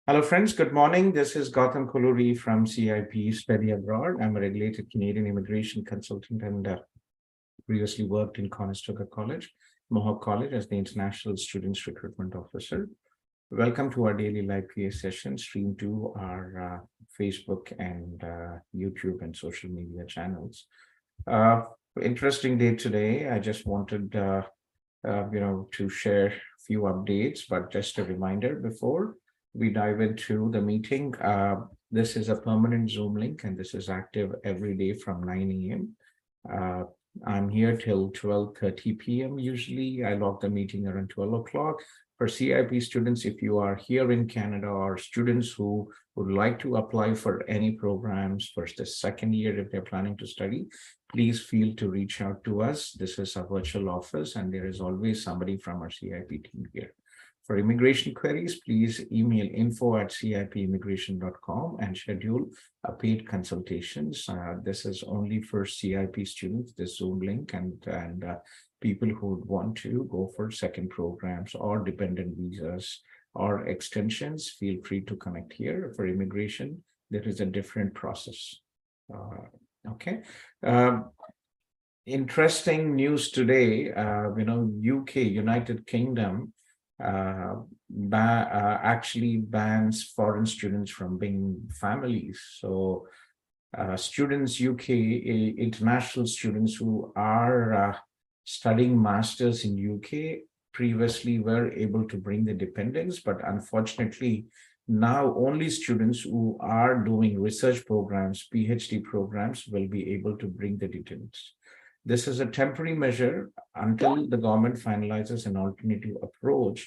Hello, friends. Good morning. This is Gautham Kolluri from CIP Study Abroad. I'm a regulated Canadian immigration consultant and previously worked in Conestoga College, Mohawk College as the International Students Recruitment Officer. Welcome to our daily live PA session streamed to our Facebook and YouTube and social media channels. Interesting day today. I just wanted to share a few updates, but just a reminder before we dive into the meeting. This is a permanent Zoom link and this is active every day from 9 a.m. I'm here till 12:30 p.m. Usually I log the meeting around 12 o'clock. For CIP students, if you are here in Canada or students who would like to apply for any programs for the second year if they're planning to study, please feel to reach out to us. This is a virtual office and there is always somebody from our CIP team here. For immigration queries, please email info@cipimmigration.com and schedule a paid consultations. This is only for CIP students, this Zoom link, and people who would want to go for second programs or dependent visas or extensions, feel free to connect here. For immigration, there is a different process. Okay. Interesting news today. UK, United Kingdom, actually bans foreign students from being families. So students, UK, international students who are studying masters in UK previously were able to bring the dependents, but unfortunately now only students who are doing research programs, PhD programs, will be able to bring the dependents. This is a temporary measure until the government finalizes an alternative approach,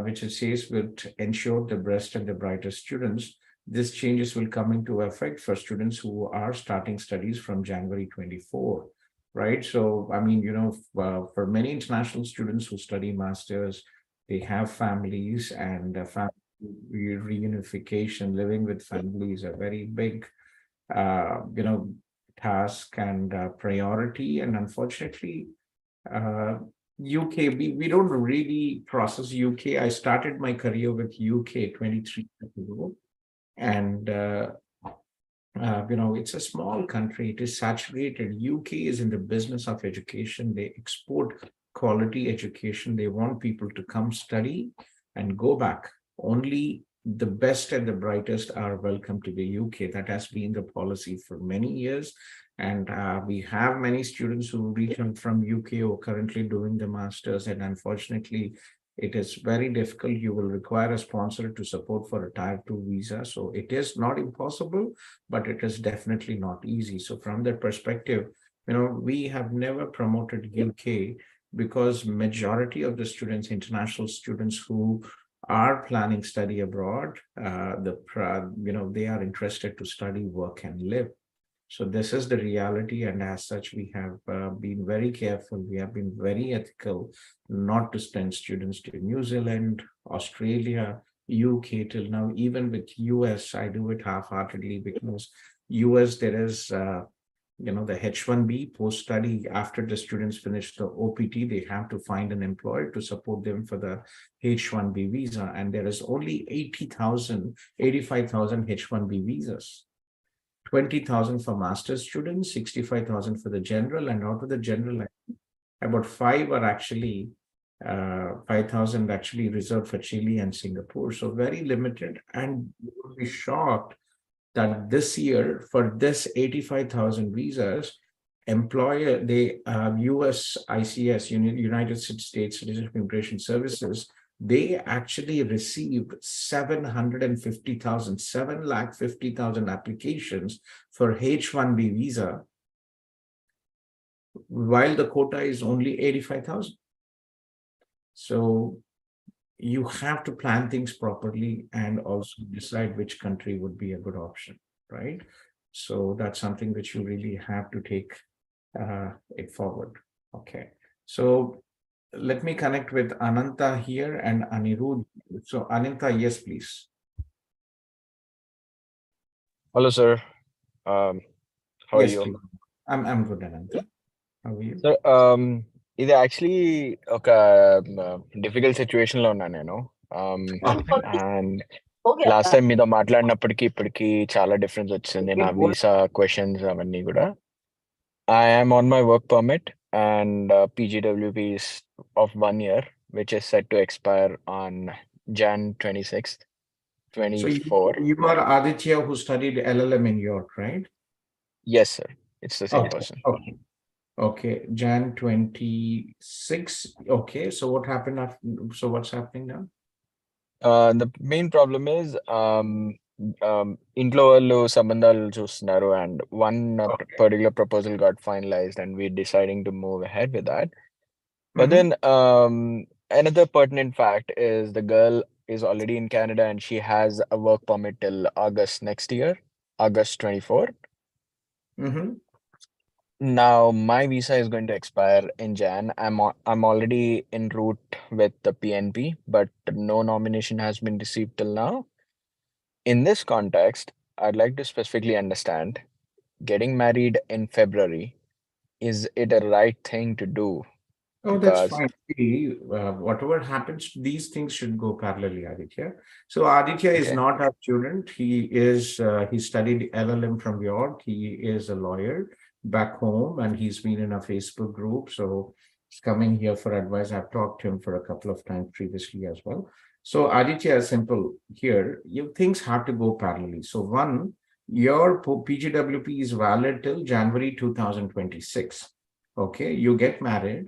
which it says would ensure the best and the brightest students. These changes will come into effect for students who are starting studies from January 24, right? So, I mean, for many international students who study masters, they have families, and family reunification, living with families, a very big, task and priority. And unfortunately, UK, we don't really process UK. I started my career with UK 23 years ago. And, it's a small country. It is saturated. UK is in the business of education. They export quality education. They want people to come study and go back. Only the best and the brightest are welcome to the UK. That has been the policy for many years. And we have many students who reach out from UK who are currently doing the masters. And unfortunately, it is very difficult. You will require a sponsor to support for a Tier 2 visa. So it is not impossible, but it is definitely not easy. So from that perspective, we have never promoted UK because majority of the students, international students who are planning study abroad, they are interested to study, work, and live. So this is the reality, and as such, we have been very careful. We have been very ethical not to send students to New Zealand, Australia, UK till now. Even with US, I do it half-heartedly because US, there is the H-1B post-study. After the students finish the OPT, they have to find an employer to support them for the H-1B visa. And there is only 85,000 H-1B visas. 20,000 for master's students, 65,000 for the general, and out of the general, about 5,000 actually reserved for Chile and Singapore. So very limited, and you will be shocked that this year for this 85,000 visas, US ICS, United States Citizenship Immigration Services, they actually received 750,000 applications for H-1B visa, while the quota is only 85,000. So you have to plan things properly and also decide which country would be a good option, right? So that's something which you really have to take it forward. Okay, so let me connect with Ananta here and Anirudh. So Ananta, yes, please. Hello, sir. How are you? Please. I'm good, Ananta. How are you? Sir, ఇది actually ఒక difficult situation లో ఉన్నాను నేను. And last time మీతో మాట్లాడినప్పటికీ ఇప్పటికి చాలా difference వచ్చింది నా What? వీసా క్వశ్చన్స్ అవన్నీ కూడా. I am on my work permit and PGWP is of 1 year, which is set to expire on Jan 26th, So 24. you are Aditya who studied LLM in York, right? Yes, sir. It's the same Okay. person. Okay. Okay. Jan 26. Okay. So what happened after? So what's happening now? The main problem is ఇంట్లో వాళ్ళు సంబంధాలు చూస్తున్నారు and one Okay. particular proposal got finalized and we're deciding to move ahead with that. But Mhm. then another pertinent fact is the girl is already in Canada and she has a work permit till August next year, August 24. Mhm. Now my visa is going to expire in Jan. I'm already en route with the PNP, but no nomination has been received till now. In this context, I'd like to specifically understand getting married in February, is it a right thing to do? Oh, that's Because fine. See, whatever happens, these things should go parallelly, Aditya. So Aditya is okay, not a student. He studied LLM from York. He is a lawyer back home, and he's been in a Facebook group. So he's coming here for advice. I've talked to him for a couple of times previously as well. So Aditya, simple here. You things have to go parallelly. So one, your PGWP is valid till January 2026. Okay, you get married.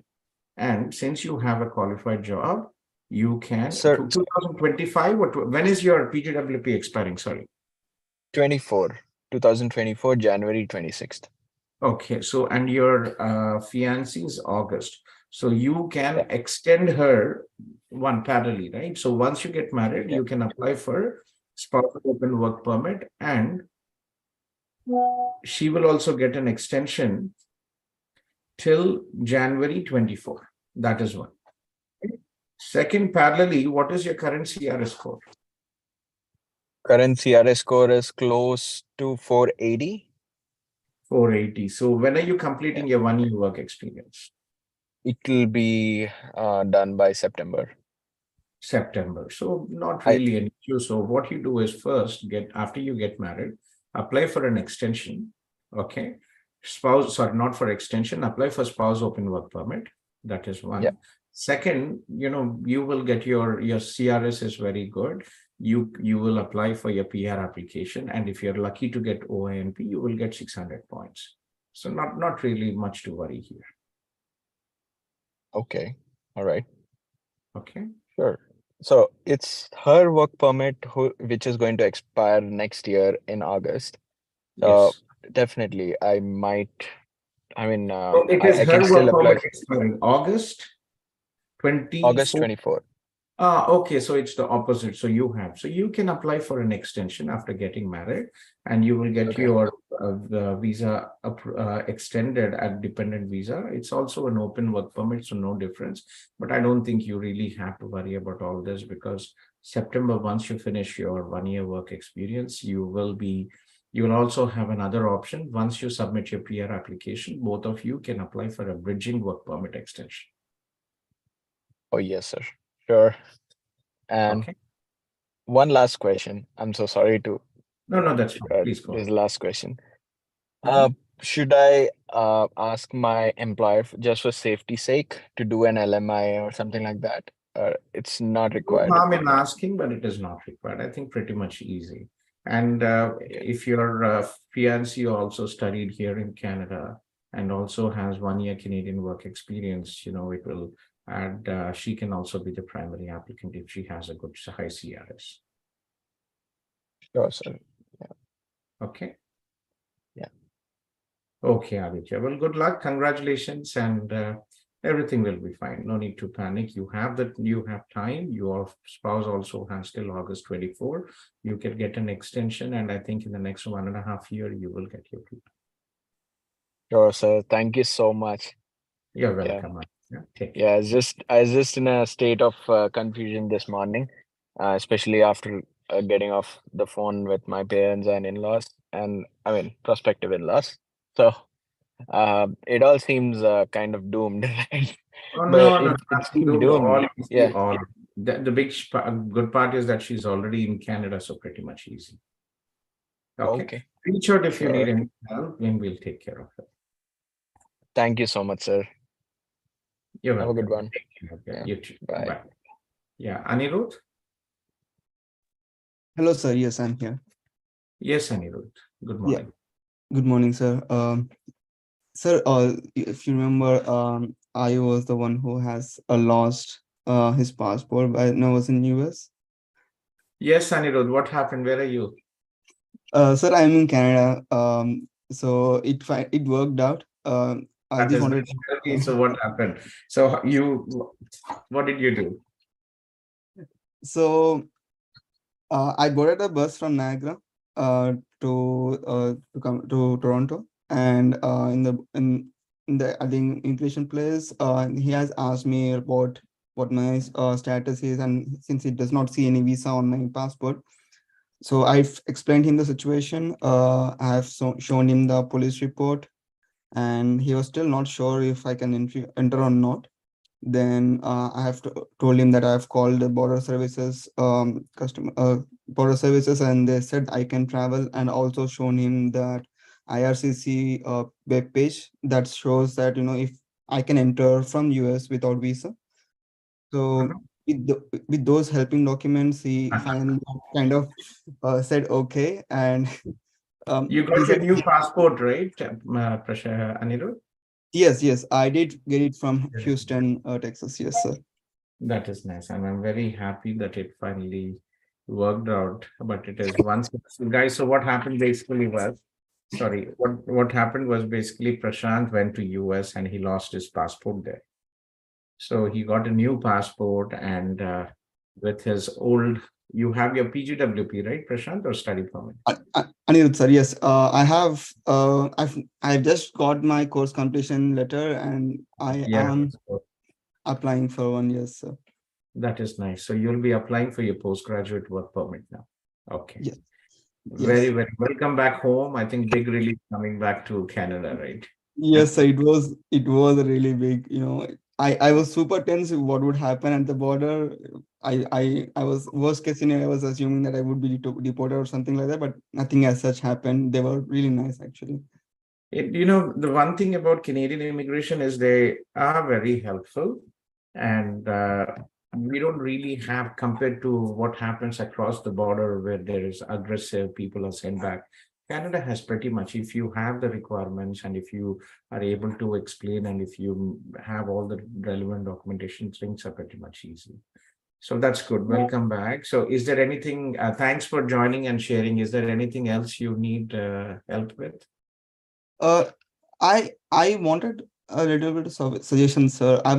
And since you have a qualified job, you can, sir, 2025, when is your PGWP expiring? Sorry. 2024, January 26th. Okay, so, and your fiancé is August. So you Yeah, can extend her one parallelly, right? So once you get married, yeah. you can apply for spousal open work permit, and she will also get an extension till January 24. That is one. Second, parallelly, what is your current CRS score? Current CRS score is close to 480. 480. So when are you Yeah, completing your 1 year work experience? it will be done by September. September. So not I really an issue. So what you do is first after you get married, apply for an extension. Okay. Spouse, sorry, not for extension, apply for spouse open work permit. That is yeah. one. Second, you will get your CRS is very good. You will apply for your PR application, and if you're lucky to get OINP, you will get 600 points. So not really much to worry here. Okay. All right. Okay. Sure. So it's her work permit which is going to expire next year in August. So Yes. definitely, I might. I mean, So it is I can her still work apply permit for expiring August August 24. 24. Okay, so it's the opposite. So you can apply for an extension after getting married, and you will get Okay. your the visa extended at dependent visa. It's also an open work permit, so no difference. But I don't think you really have to worry about all this, because September, once you finish your 1 year work experience, you will also have another option. Once you submit your PR application, both of you can apply for a bridging work permit extension. Oh, yes, sir. Sure. And Okay. one last question. I'm so sorry to No, that's fine. Please go this last question. ahead. Uh, should I ask my employer just for safety sake to do an LMI or something like that? It's not No required. harm in asking, but it is not required. I think pretty much easy. And Okay. if your fiancé also studied here in Canada and also has 1 year Canadian work experience, it will add, she can also be the primary applicant if she has a good high CRS. Sure, sir. Okay. Yeah. Okay, Aditya. Well, good luck. Congratulations, and everything will be fine. No need to panic. You have time. Your spouse also has till August 24. You can get an extension, and I think in the next 1.5 year, you will get your PR. Sure, sir. Thank you so much. You're Yeah. welcome. Yeah, take care. Yeah, I was just in a state of confusion this morning, especially after getting off the phone with my parents and in-laws, and I mean prospective in-laws. So it all seems kind of doomed, right? Oh, But no, no, it nothing seems doomed. doomed. All easy, Yeah, all. The good part is that she's already in Canada, so pretty much easy. Okay. Okay. Reach out if you Sure. need any help, and we'll take care of it. Thank you so much, sir. You're Have a good welcome. one. Take care of it. Yeah. You too. Bye. Bye. Yeah, Anirudh? Hello, sir. Yes, I'm here. Yes, Anirudh. Good Yeah. morning. Good morning, sir. Sir, if you remember, I was the one who has lost his passport when I was in US. Yes, Anirudh, what happened? Where are you? Sir, I'm in Canada. So it worked out. I That just is wanted. nice. Tell me, so what happened? So what did you do? So I boarded a bus from Niagara to come to Toronto, and in the I think immigration place, he has asked me about what my status is, and since he does not see any visa on my passport, so I've explained him the situation. I have shown him the police report, and he was still not sure if I can enter or not. Then I have told him that I have called the border services customer border services, and they said I can travel, and also shown him that IRCC web page that shows that if I can enter from US without visa. So Mhm. with those helping documents, he finally kind of said okay, and You he got your said new passport, right, Anirudh? yes, I did get it from Houston, Texas. Yes, sir. That is nice, and I'm very happy that it finally worked out. But it is once, guys. So what happened basically was, sorry, what happened was basically Prashant went to US and he lost his passport there. So he got a new passport, and with his old, you have your PGWP, right, Prashant, or study permit? Anirudh sir, yes, I've just got my course completion letter, and I Yeah. am So applying for one. Yes, sir. that is nice. So you'll be applying for your postgraduate work permit now. Okay. Yes, Very, yes, very welcome back home. I think big relief coming back to Canada, right? yes, sir. It was a really big. I was super tense. What would happen at the border? I was worst case scenario. I was assuming that I would be deported or something like that, but nothing as such happened. They were really nice, actually. The one thing about Canadian immigration is they are very helpful, and we don't really have, compared to what happens across the border where there is aggressive, people are sent back. Canada has pretty much, if you have the requirements and if you are able to explain and if you have all the relevant documentation, things are pretty much easy. So that's good. Welcome back. So is there anything, thanks for joining and sharing. Is there anything else you need help with? Uh, I wanted a little bit of suggestion, sir. I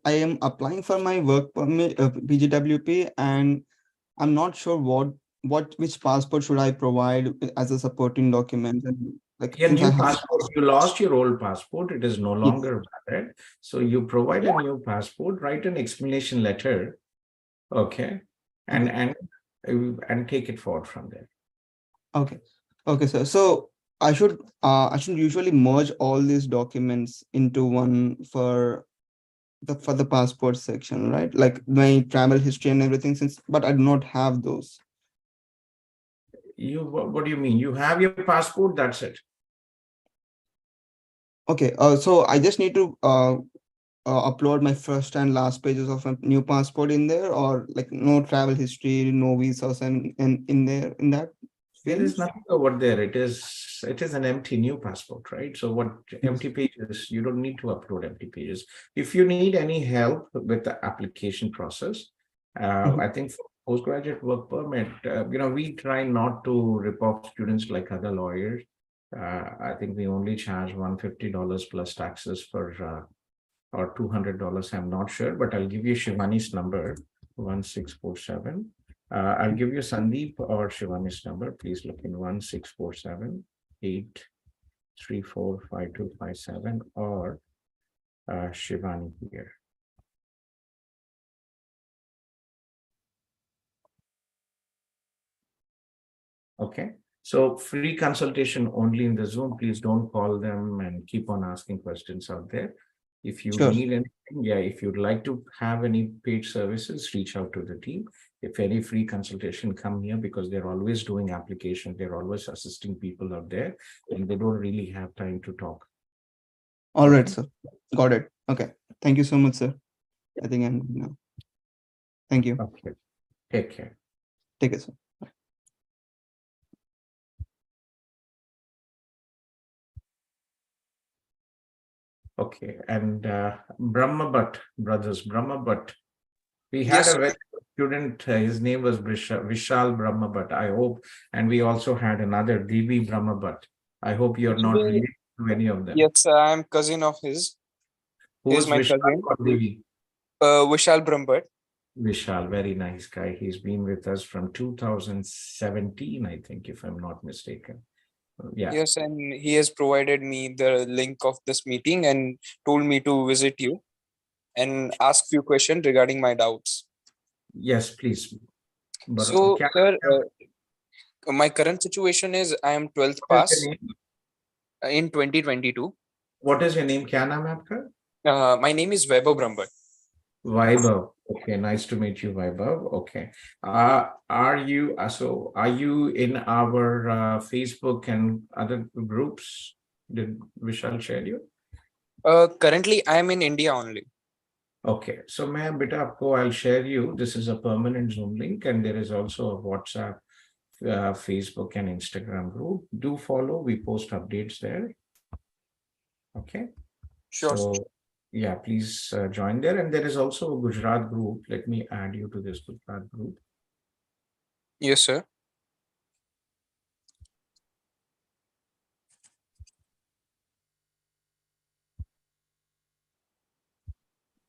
am applying for my work permit, PGWP, and I'm not sure which passport should I provide as a supporting document. And like Your since I new have. passport, you lost your old passport, it is no Yes. longer valid. So you provide a new passport, write an explanation letter, okay, and Okay. and take it forward from there. Okay. Okay, sir. So I should usually merge all these documents into one for the passport section, right? Like my travel history and everything, but I do not have those. What do you mean? You have your passport, that's it. Okay, so I just need to upload my first and last pages of a new passport in there, or like no travel history, no visas, and in there in that There field. is nothing over there. It is an empty new passport, right? So what Yes. empty pages? You don't need to upload empty pages. If you need any help with the application process, Mhm. I think for postgraduate work permit, we try not to rip off students like other lawyers. I think we only charge $150 plus taxes for or $200. I'm not sure, but I'll give you Shivani's number 1647. I'll give you Sandeep or Shivani's number. Please look in 1647 8345257 or Shivani here. Okay. So free consultation only in the Zoom. Please don't call them and keep on asking questions out there. If you Sure. need anything, yeah, if you'd like to have any paid services, reach out to the team. If any free consultation, come here, because they're always doing applications. They're always assisting people out there, and they don't really have time to talk. All right, Okay. sir. Got it. Okay. Thank you so much, sir. I think I'm good now. Thank you. Okay. Take care. Take it, sir. Okay. And Brahma Bhatt, brothers, Brahma Bhatt. We had Yes, a sir. very good student. His name was Vishal Brahma Bhatt, I hope. And we also had another Devi Brahma Bhatt. I hope you're not Actually, related to any of them. yes, sir, I'm cousin of his. Who's He's my Vishal cousin. or Devi? Vishal Brahmbhatt. Vishal, very nice guy. He's been with us from 2017, I think, if I'm not mistaken. Yeah. Yes, and he has provided me the link of this meeting and told me to visit you and ask few questions regarding my doubts. Yes, please. But So, sir, my current situation is I am 12th what is pass your name? in 2022. What is your name? Kya naam hai aapka? My name is Vaibhav Brahmbhatt. Vaibhav. Okay, nice to meet you, Vaibhav. Okay. Are you in our Facebook and other groups? Did Vishal share you? Currently, I am in India only. Okay, so ma'am, beta aapko, I'll share you. This is a permanent Zoom link, and there is also a WhatsApp, Facebook, and Instagram group. Do follow. We post updates there. Okay. Sure. So yeah, please join there. And there is also a Gujarat group. Let me add you to this Gujarat group. Yes, sir.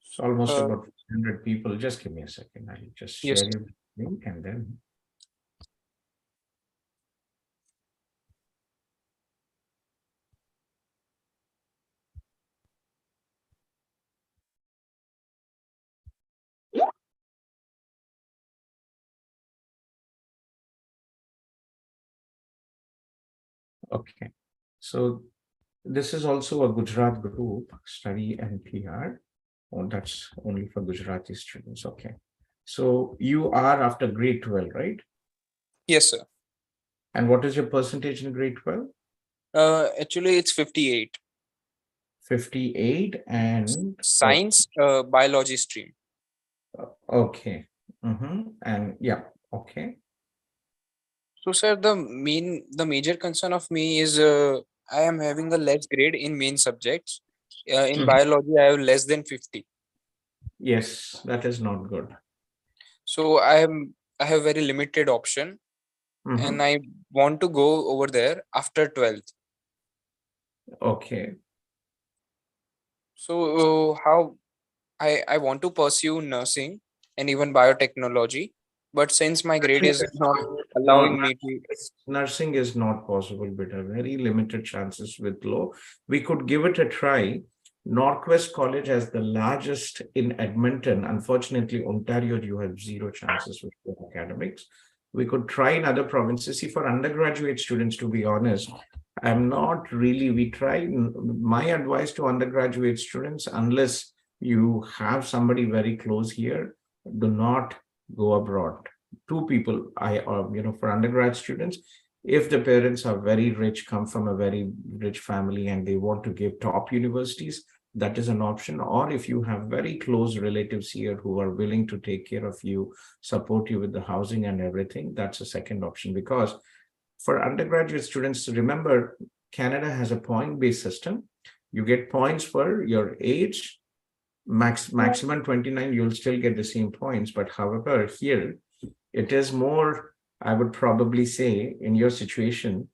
It's almost Uh, about 100 people. Just give me a second. I'll just yes, share sir. you the link and then. Okay. So this is also a Gujarat group, study and PR. Oh, that's only for Gujarati students. Okay. So you are after grade 12, right? Yes, sir. And what is your percentage in grade 12? Actually, it's 58. 58 and Science, biology stream. okay. And yeah, okay. So, sir, the major concern of me is I am having a less grade in main subjects. In Mhm. biology, I have less than 50. Yes, that is not good. So I have very limited option, and Mhm. I want to go over there after 12th. Okay. So how I want to pursue nursing and even biotechnology, but since my grade Nursing is is not not, allowing me to. nursing is not possible, but a very limited chances with law. We could give it a try. Northwest College has the largest in Edmonton. Unfortunately, Ontario, you have zero chances with your academics. We could try in other provinces. See, for undergraduate students, to be honest, I'm not really, we try. My advice to undergraduate students, unless you have somebody very close here, do not go abroad. Two people, for undergrad students, if the parents are very rich, come from a very rich family, and they want to give top universities, that is an option. Or if you have very close relatives here who are willing to take care of you, support you with the housing and everything, that's a second option. Because for undergraduate students, remember, Canada has a point-based system. You get points for your age, maximum 29, you'll still get the same points. But however, here it is more, I would probably say, in your situation,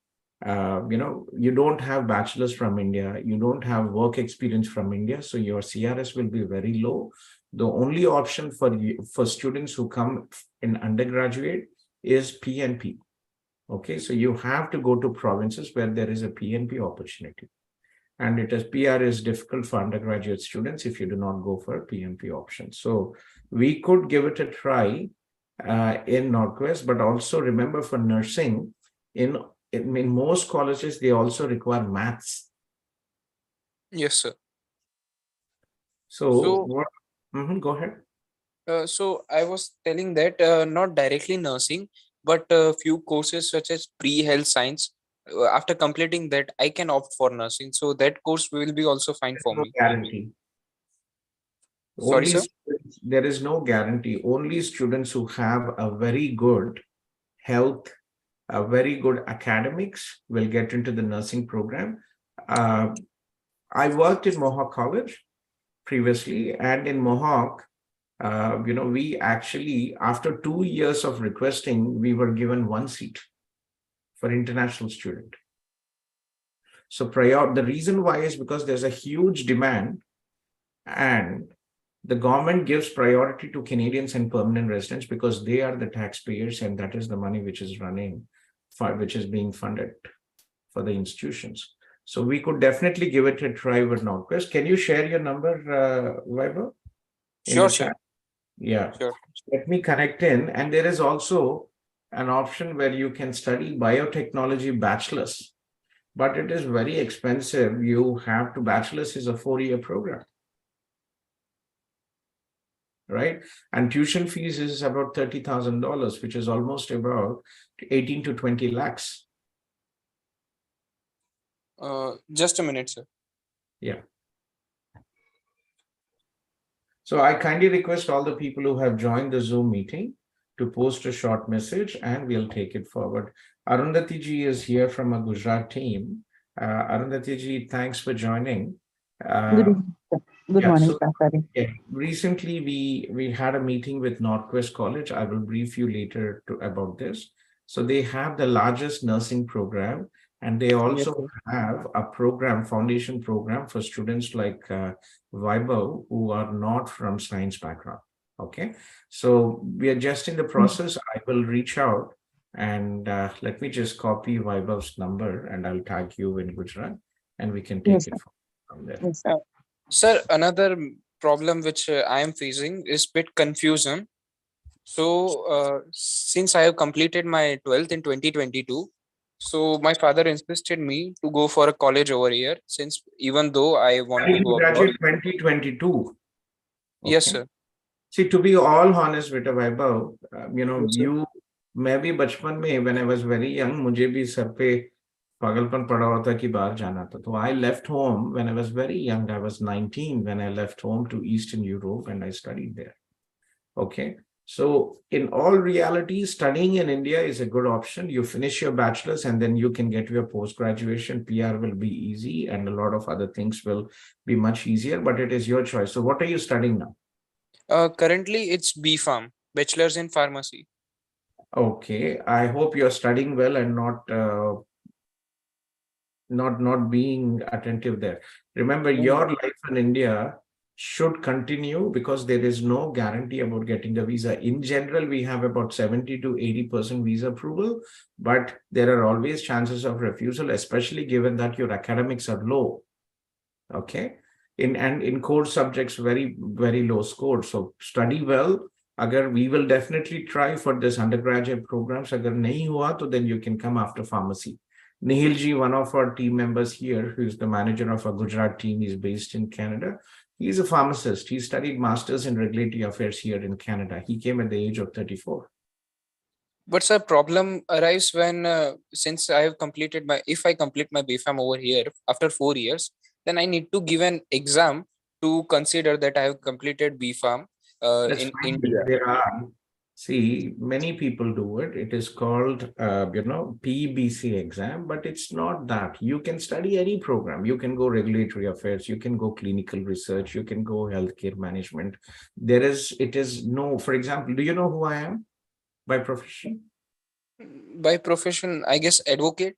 you don't have bachelor's from India, you don't have work experience from India, so your CRS will be very low. The only option for students who come in undergraduate is PNP. Okay, so you have to go to provinces where there is a PNP opportunity. And it is PR is difficult for undergraduate students if you do not go for PNP option. So we could give it a try in Northwest, but also remember, for nursing, in most colleges, they also require maths. Yes, sir. So- what? Go ahead. So I was telling that not directly nursing, but a few courses such as pre-health science. After completing that, I can opt for nursing. So that course will be also fine for No me. guarantee. Sorry, sir. There is no guarantee. Only students who have a very good health, a very good academics will get into the nursing program. I worked in Mohawk College previously, and in Mohawk, we actually, after 2 years of requesting, we were given one seat for international student. So the reason why is because there's a huge demand, and the government gives priority to Canadians and permanent residents because they are the taxpayers, and that is the money which is which is being funded for the institutions. So we could definitely give it a try with Northwest. Can you share your number, Vaibhav, in Sure, the sure, chat? Yeah. sure. Let me connect in. And there is also an option where you can study biotechnology bachelor's, but it is very expensive. You have to, bachelor's is a 4-year program, right? And tuition fees is about $30,000, which is almost about 18 to 20 lakhs. Just a minute, sir. Yeah. So I kindly request all the people who have joined the Zoom meeting to post a short message and we'll take it forward. Arundhati ji is here from a Gujarat team. Arundhati ji, thanks for joining. Good evening, sir. Good yeah, morning, so- Safari. Yeah, recently we had a meeting with Northwest College. I will brief you later about this. So they have the largest nursing program, and they also have a program, foundation program for students like Vaibhav who are not from science background. Okay, so we are just in the process. I will reach out and let me just copy Vaibhav's number and I'll tag you in Gujarat and we can take Yes, it sir. from there. Yes, sir. Sir, another problem which I am facing is bit confusion. So since I have completed my 12th in 2022, so my father insisted me to go for a college over here, since even though I want to You go abroad. graduate 2022. Yes, Okay. sir. See, to be all honest with Vaibhav, Yes, sir. you, मैं भी बचपन में when I was very young, मुझे भी sir पे पागलपन पड़ा हुआ था कि बाहर जाना था. So I left home when I was very young. I was 19 when I left home to Eastern Europe and I studied there. Okay. So in all reality, studying in India is a good option. You finish your bachelor's and then you can get your post-graduation. PR will be easy and a lot of other things will be much easier, but it is your choice. So what are you studying now? Currently, it's B Farm, Bachelor's in Pharmacy. Okay, I hope you're studying well and not being attentive there. Remember, your life in India should continue because there is no guarantee about getting the visa. In general, we have about 70 to 80% visa approval, but there are always chances of refusal, especially given that your academics are low. Okay, in core subjects, very low score. So study well. Agar we will definitely try for this undergraduate programs. Agar nahi hua, to then you can come after pharmacy. Nihil ji, one of our team members here, who is the manager of our Gujarat team, is based in Canada. He's a pharmacist. He studied masters in regulatory affairs here in Canada. He came at the age of 34. But sir, problem arrives when since I have completed if I complete my BPharm over here after 4 years, then I need to give an exam to consider that I have completed BPharm That's in fine. India. There are, see, many people do it. It is called, PBC exam, but it's not that. You can study any program. You can go regulatory affairs. You can go clinical research. You can go healthcare management. It is no, for example, do you know who I am by profession? By profession, I guess advocate.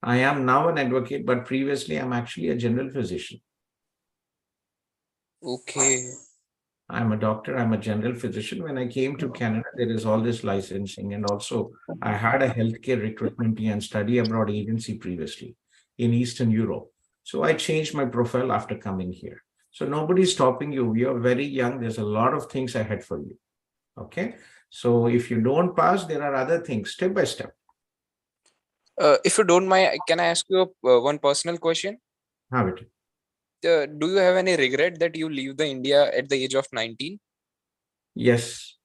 I am now an advocate, but previously I'm actually a general physician. Okay. I'm a doctor, I'm a general physician. When I came to Canada, there is all this licensing. And also, I had a healthcare recruitment and study abroad agency previously in Eastern Europe. So I changed my profile after coming here. So nobody's stopping you. You're very young. There's a lot of things ahead for you. Okay. So if you don't pass, there are other things step by step. If you don't mind, can I ask you one personal question? Have it. do you have any regret that you leave the India at the age of 19? Yes.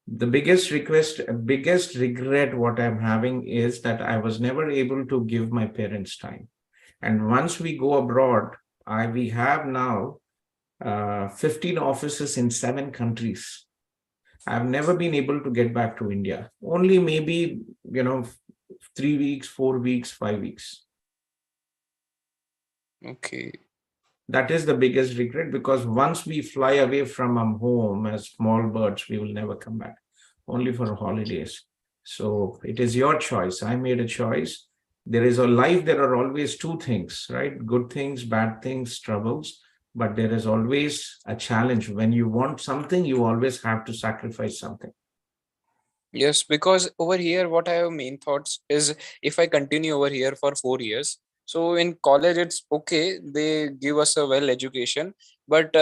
The biggest regret what I'm having is that I was never able to give my parents time. And once we go abroad, we have now 15 offices in 7 countries. I've never been able to get back to India. Only maybe, 3 weeks, 4 weeks, 5 weeks. Okay. That is the biggest regret, because once we fly away from our home as small birds, we will never come back, only for holidays. So it is your choice. I made a choice. There is a life, there are always 2 things, right? Good things, bad things, troubles. But there is always a challenge. When you want something, you always have to sacrifice something. Yes, because over here, what I have main thoughts is if I continue over here for 4 years, so in college it's okay, they give us a well education, but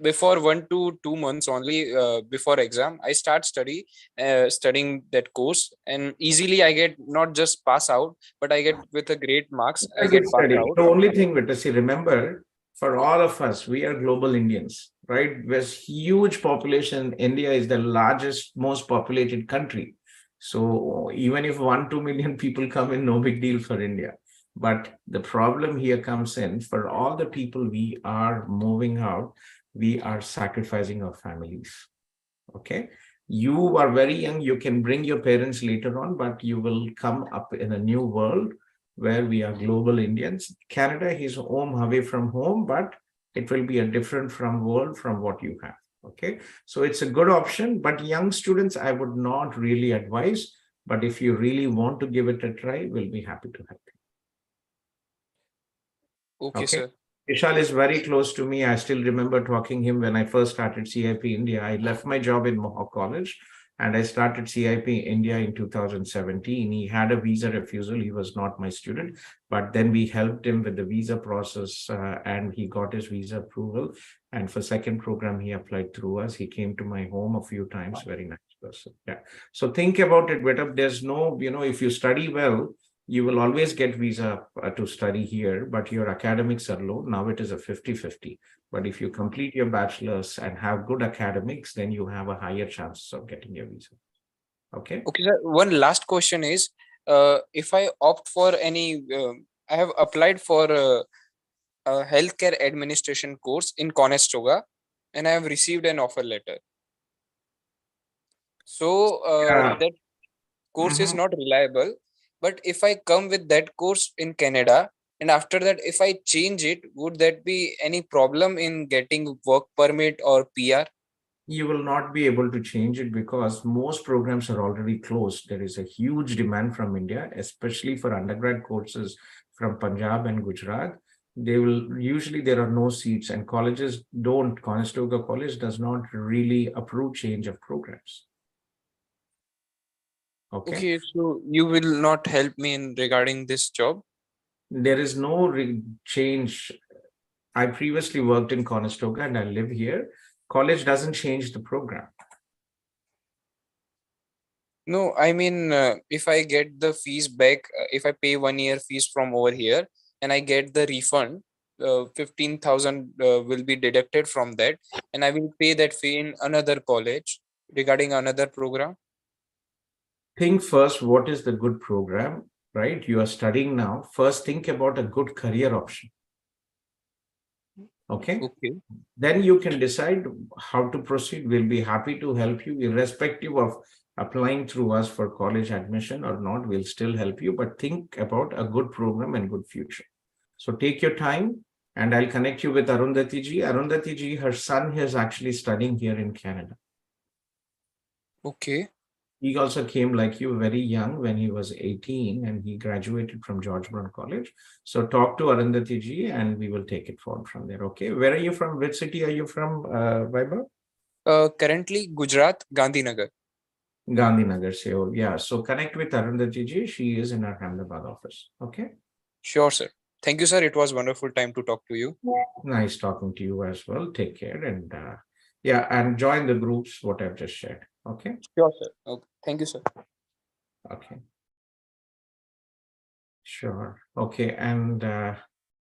before 1 to 2 months only before exam, I start studying that course, and easily I get not just pass out, but I get with a great marks. I A good get pass study. out. The only thing, Vitasi, remember, for all of us, we are global Indians, right? There's huge population. India is the largest, most populated country. So even if 1, 2 million people come in, no big deal for India. But the problem here comes in, for all the people we are moving out, we are sacrificing our families. Okay. You are very young. You can bring your parents later on, but you will come up in a new world where we are global Indians. Canada is home away from home, but it will be a different from world from what you have. Okay. So it's a good option, but young students, I would not really advise. But if you really want to give it a try, we'll be happy to help you. Okay, Okay. sir. Vishal is very close to me. I still remember talking him when I first started CIP India. I left my job in Mohawk College and I started CIP India in 2017. He had a visa refusal. He was not my student, but then we helped him with the visa process and he got his visa approval. And for second program, he applied through us. He came to my home a few times. Very nice person. Yeah. So think about it, Vetab. There's no, if you study well, you will always get visa to study here, but your academics are low. Now it is a 50-50. But if you complete your bachelor's and have good academics, then you have a higher chance of getting your visa. Okay. Okay, sir. One last question is, if I opt for any, I have applied for a healthcare administration course in Conestoga, and I have received an offer letter. So Yeah. that course is Mhm. not reliable. But if I come with that course in Canada, and after that, if I change it, would that be any problem in getting work permit or PR? You will not be able to change it because most programs are already closed. There is a huge demand from India, especially for undergrad courses from Punjab and Gujarat. There are no seats, and colleges don't. Conestoga College does not really approve change of programs. Okay. Okay, so you will not help me in regarding this job? There is no change. I previously worked in Conestoga and I live here. College doesn't change the program. No, I mean, if I get the fees back, if I pay 1 year fees from over here and I get the refund, 15,000 will be deducted from that, and I will pay that fee in another college regarding another program. Think first, what is the good program, right? You are studying now. First, think about a good career option. Okay. Okay. Then you can decide how to proceed. We'll be happy to help you, irrespective of applying through us for college admission or not. We'll still help you, but think about a good program and good future. So take your time and I'll connect you with Arundhati ji. Arundhati ji, her son is actually studying here in Canada. Okay. He also came like you very young when he was 18 and he graduated from George Brown College. So talk to Arundhati ji and we will take it forward from there. Okay. Where are you from? Which city are you from, Vaibhav? Currently, Gujarat, Gandhinagar. Gandhinagar. So yeah. So connect with Arundhati ji. She is in our Ahmedabad office. Okay. Sure, sir. Thank you, sir. It was wonderful time to talk to you. Nice talking to you as well. Take care and yeah, and join the groups, what I've just shared. Okay. Sure, sir. Okay. Thank you, sir. Okay. Sure. Okay. And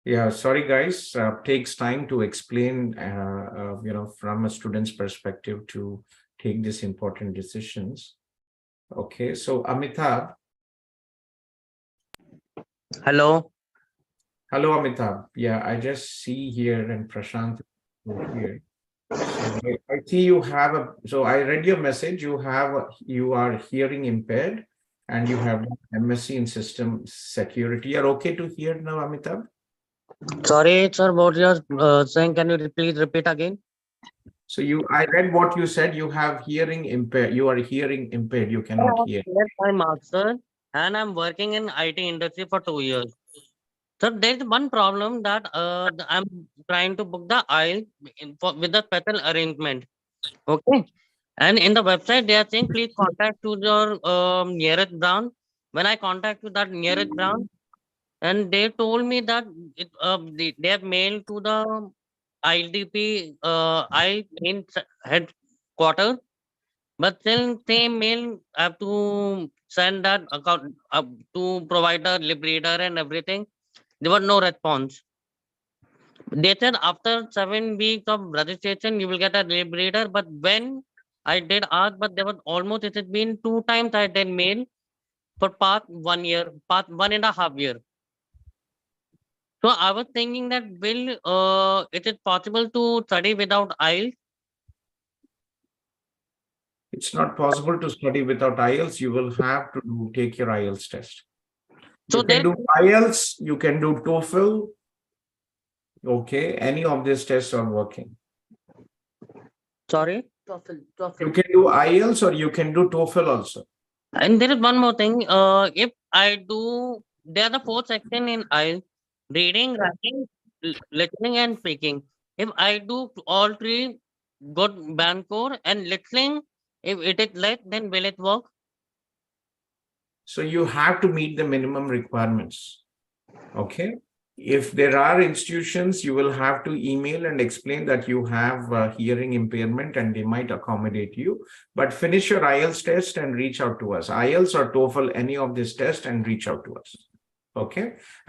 Yeah, sorry guys, takes time to explain, from a student's perspective to take these important decisions. Okay, so Amitabh, Hello. hello Amitabh. Yeah, I just see here and Prashant is here. So I see you have so I read your message. You are hearing impaired and you have MSc in system security. You're okay to hear now, Amitabh? Sorry, sir, what you're saying. Can you please repeat again? So I read what you said. You have hearing impaired. You are hearing impaired. You cannot hear. Yes, I'm master and I'm working in IT industry for 2 years. So there's one problem that I'm trying to book the aisle with the special arrangement. Okay. And in the website, they are saying, please contact to your nearest branch. When I contact to that nearest branch, and they told me that they have mailed to the IDP I in headquarters, but still same mail I have to send that account to provider, liberator and everything. There was no response. They said after 7 weeks of registration you will get a liberator, but when I did ask, but there was almost it has been 2 times I did mail for past 1 year, past 1.5 year. So I was thinking that will it is possible to study without IELTS? It's not possible to study without IELTS. You will have to take your IELTS test. So You can there, do IELTS. You can do TOEFL. Okay, any of these tests are working. sorry. You can do IELTS or you can do TOEFL also. And there is one more thing. If I do, there are the 4 section in IELTS: reading, writing, listening, and speaking. If I do all three, good band core and listening, if it is less, then will it work? So you have to meet the minimum requirements. Okay. If there are institutions, you will have to email and explain that you have hearing impairment and they might accommodate you. But finish your IELTS test and reach out to us. IELTS or TOEFL, any of this test, and reach out to us. Okay.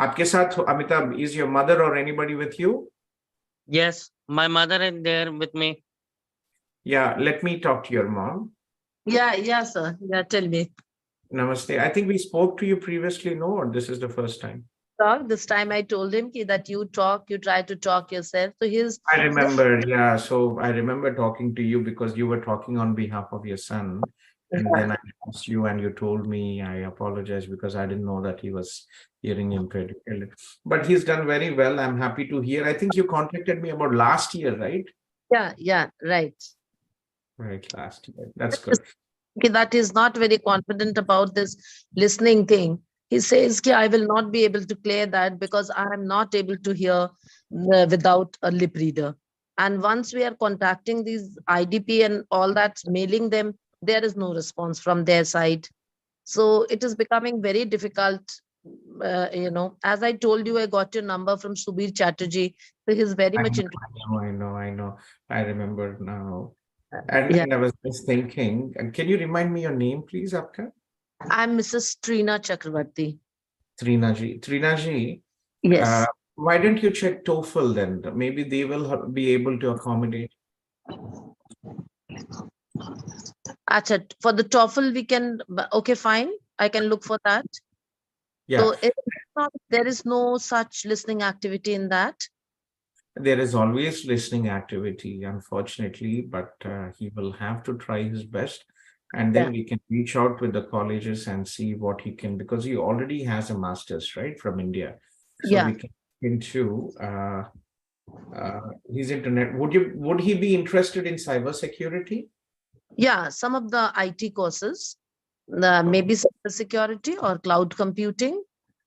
आपके साथ Amitabh, is your mother or anybody with you? Yes, my mother is there with me. Yeah, let me talk to your mom. Yeah, sir. Yeah, tell me. Namaste. I think we spoke to you previously, no? Or this is the first time? Talk. This time I told him that you talk, you try to talk yourself. So he's I remember, yeah. So I remember talking to you because you were talking on behalf of your son. And then I asked you and you told me, I apologize because I didn't know that he was hearing impaired. But he's done very well. I'm happy to hear. I think you contacted me about last year, right? yeah, right. Right, last year. That's good. That is not very confident about this listening thing. He says, I will not be able to clear that because I am not able to hear without a lip reader. And once we are contacting these IDP and all that, mailing them, there is no response from their side. So it is becoming very difficult. As I told you, I got your number from Subir Chatterjee. So he's very much interested. I know. I remember now. And, Yeah. and I was just thinking, can you remind me your name, please, Apka? I'm Mrs. Trina Chakravarti. Trinaji. Trinaji, Yes. why don't you check TOEFL then? Maybe they will be able to accommodate. Acha, for the TOEFL, we can, okay, fine. I can look for that. Yeah, So there is no such listening activity in that. there is always listening activity, unfortunately, but he will have to try his best. And then we can reach out with the colleges and see what he can, because he already has a master's, right, from India. So we can into his internet. Would he be interested in cybersecurity? Yeah, some of the IT courses, maybe cybersecurity or cloud computing.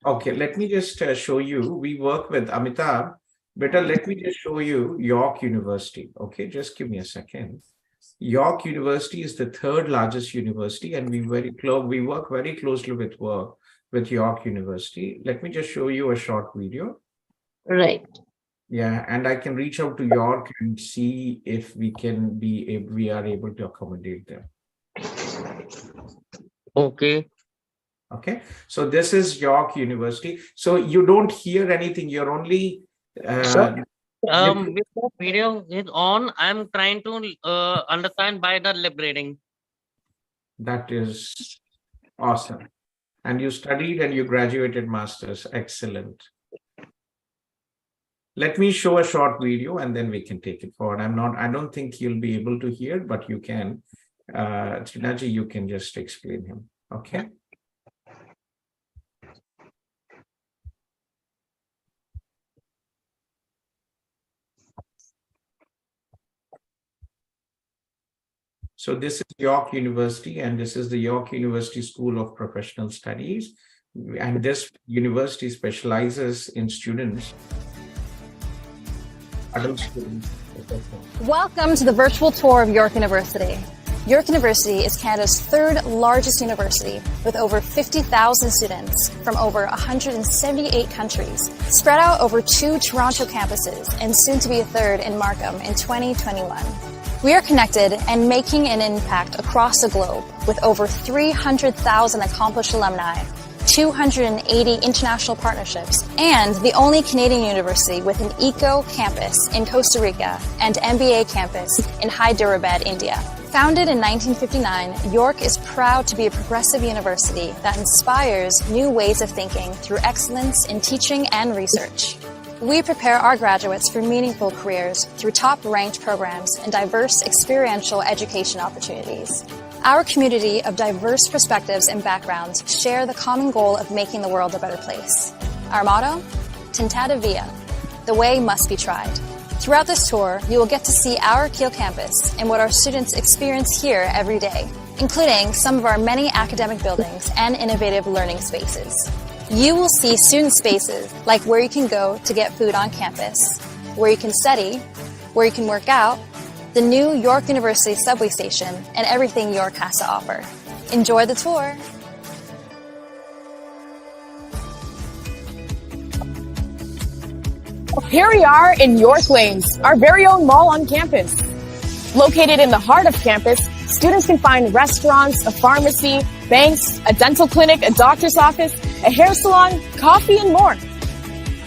Okay, let me just show you. We work with Amitabh. Better, let me just show you York University. Okay, just give me a second. York University is the third largest university, and we work very closely with York University. Let me just show you a short video. Right. Yeah, and I can reach out to York and see if we are able to accommodate them. Okay. Okay, so this is York University. So you don't hear anything. You're only With the video is on, I'm trying to understand by the lip reading. that is awesome. And you studied and you graduated masters. Excellent. Let me show a short video and then we can take it forward. I don't think you'll be able to hear, but you can. Trinaji, you can just explain him. Okay. So this is York University, and this is the York University School of Professional Studies. And this university specializes in students, adult students. Welcome to the virtual tour of York University. York University is Canada's third largest university with over 50,000 students from over 178 countries, spread out over 2 Toronto campuses and soon to be a third in Markham in 2021. We are connected and making an impact across the globe with over 300,000 accomplished alumni, 280 international partnerships, and the only Canadian university with an eco campus in Costa Rica and MBA campus in Hyderabad, India. Founded in 1959, York is proud to be a progressive university that inspires new ways of thinking through excellence in teaching and research. We prepare our graduates for meaningful careers through top-ranked programs and diverse experiential education opportunities. Our community of diverse perspectives and backgrounds share the common goal of making the world a better place. Our motto? Tentata Via. The way must be tried. Throughout this tour, you will get to see our Kiel campus and what our students experience here every day, including some of our many academic buildings and innovative learning spaces. You will see student spaces like where you can go to get food on campus, where you can study, where you can work out, the new York University subway station, and everything York has to offer. Enjoy the tour! Here we are in York Lanes, our very own mall on campus. Located in the heart of campus, students can find restaurants, a pharmacy, banks, a dental clinic, a doctor's office, a hair salon, coffee, and more.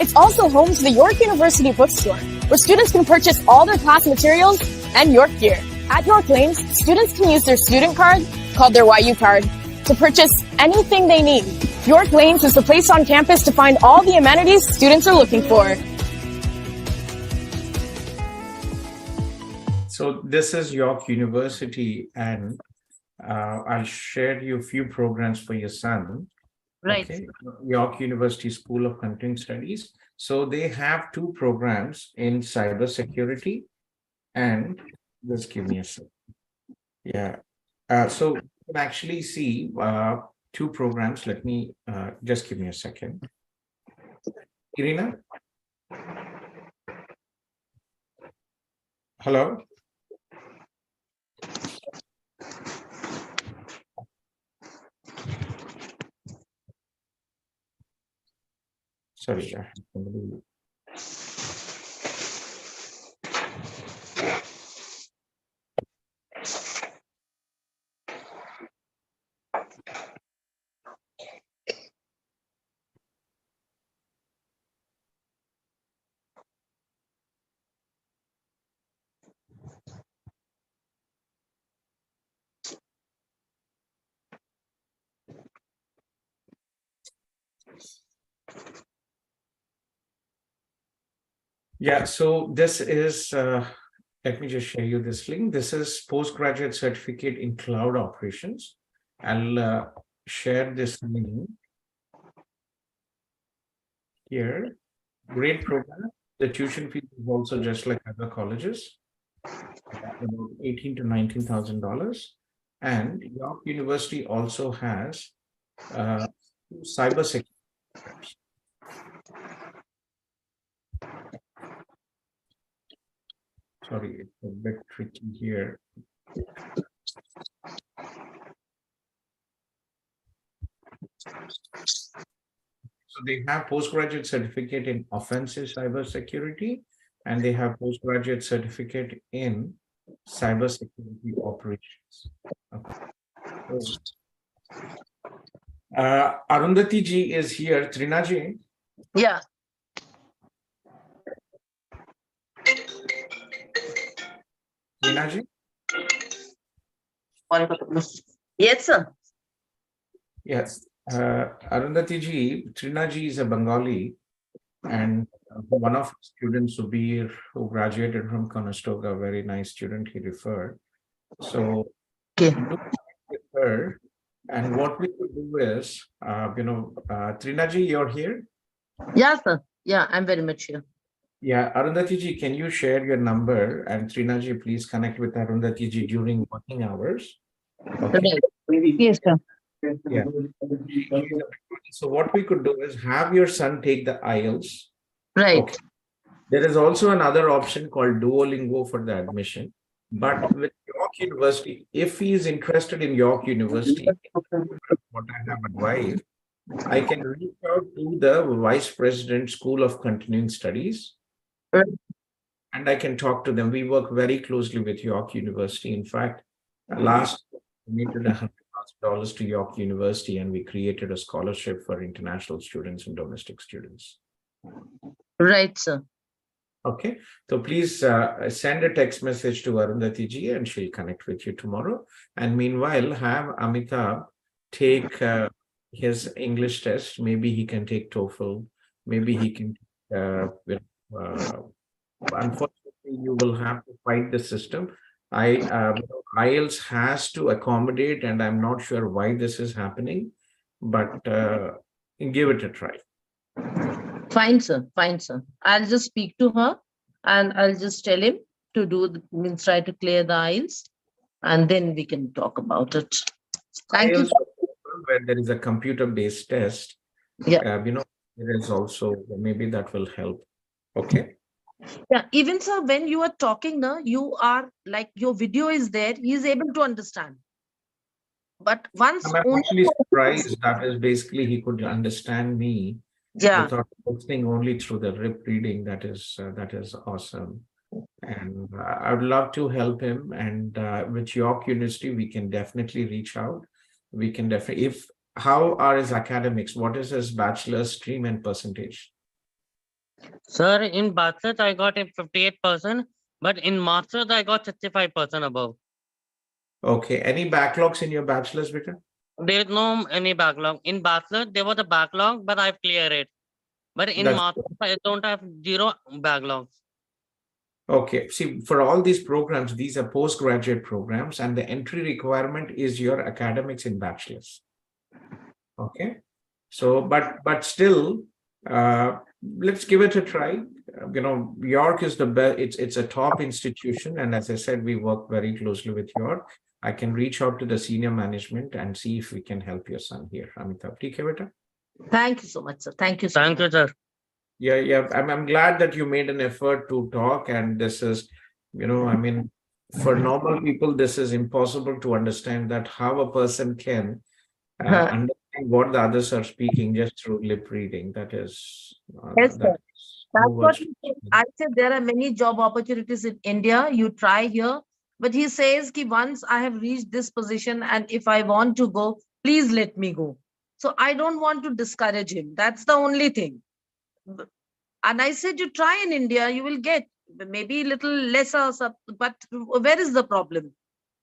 It's also home to the York University bookstore, where students can purchase all their class materials and York gear. At York Lanes, students can use their student card, called their YU card, to purchase anything they need. York Lanes is the place on campus to find all the amenities students are looking for. So this is York University, and I'll share you a few programs for your son. Right. Okay. York University School of Continuing Studies. So they have 2 programs in cybersecurity, and just give me a second. Yeah. So you can actually see 2 programs. Let me just give me a second. Irina? Hello? Sorry, I have somebody. Yeah, so this is, let me just share you this link. This is postgraduate certificate in cloud operations. I'll share this link here. Great program. The tuition fee is also just like other colleges, about $18,000 to $19,000. And York University also has cybersecurity. Sorry, it's a bit tricky here. So they have postgraduate certificate in offensive cybersecurity, and they have postgraduate certificate in cybersecurity operations. Okay. So, Arundhati ji is here. Trinaji. Yeah. Trinaji. Yes, sir. Yes. Arundhati ji, Trinaji is a Bengali, and one of the students, Subir, who graduated from Conestoga, very nice student, he referred. So, Okay. do with her. And what we could do is, Trinaji, you're here? Yeah, sir. Yeah, I'm very much here. Yeah, Arundhati ji, can you share your number? And Trinaji, please connect with Arundhati ji during working hours. Okay. Right. Yes, sir. Yeah. So what we could do is have your son take the IELTS. Right. Okay. There is also another option called Duolingo for the admission. But with York University, if he is interested in York University, what I have advised, I can reach out to the Vice President School of Continuing Studies. Right. And I can talk to them. We work very closely with York University. In fact, last we donated $100,000 to York University, and we created a scholarship for international students and domestic students. Right, sir. Okay, so please send a text message to Arundhati ji and she'll connect with you tomorrow. And meanwhile, have Amitabh take his English test. Maybe he can take TOEFL. Maybe he can. Unfortunately, you will have to fight the system. IELTS has to accommodate, and I'm not sure why this is happening, but give it a try. Fine, sir. Fine, sir. I'll just speak to her and I'll just tell him to means try to clear the IELTS, and then we can talk about it. Thank you. Where there is a computer-based test, Yeah. there is also, maybe that will help. Okay. Yeah, even sir, when you are talking now, you are like your video is there, he is able to understand. But once I'm actually surprised that is basically he could understand me. Yeah. Without listening only through the lip reading. That is awesome. And I would love to help him. And with York University, we can definitely reach out. We can definitely, how are his academics? What is his bachelor's stream and percentage? Sir, in bachelor's I got a 58%, but in master's I got 65% above. Okay. Any backlogs in your bachelor's, Beta? There is no any backlog. In bachelor, there was a backlog, but I've cleared it. But in master, I don't have 0 backlogs. Okay. See, for all these programs, these are postgraduate programs, and the entry requirement is your academics in bachelor's. Okay. So, but still, let's give it a try. York is the best. It's a top institution, and as I said, we work very closely with York. I can reach out to the senior management and see if we can help your son here. Amitabh, beta? Thank you so much, sir. Thank you so Thank you, sir. Yeah. I'm glad that you made an effort to talk, and this is, for normal people, this is impossible to understand that how a person can understand what the others are speaking just through lip reading. That is, Yes, sir. That's what I said. There are many job opportunities in India. You try here. But he says, ki once I have reached this position and if I want to go, please let me go. So I don't want to discourage him. That's the only thing. And I said, you try in India, you will get maybe a little lesser, but where is the problem?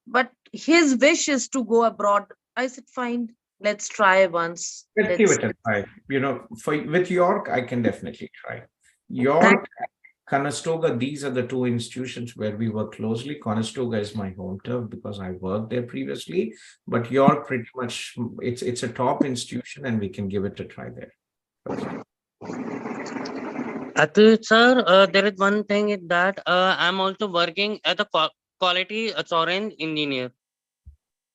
But his wish is to go abroad. I said, fine, let's try once. Let's give it a try. With York, I can definitely try. York, Conestoga, these are the two institutions where we work closely. Conestoga is my home turf because I worked there previously, but York pretty much, it's a top institution and we can give it a try there. Okay. Actually, sir, there is one thing is that I'm also working as a quality assurance engineer.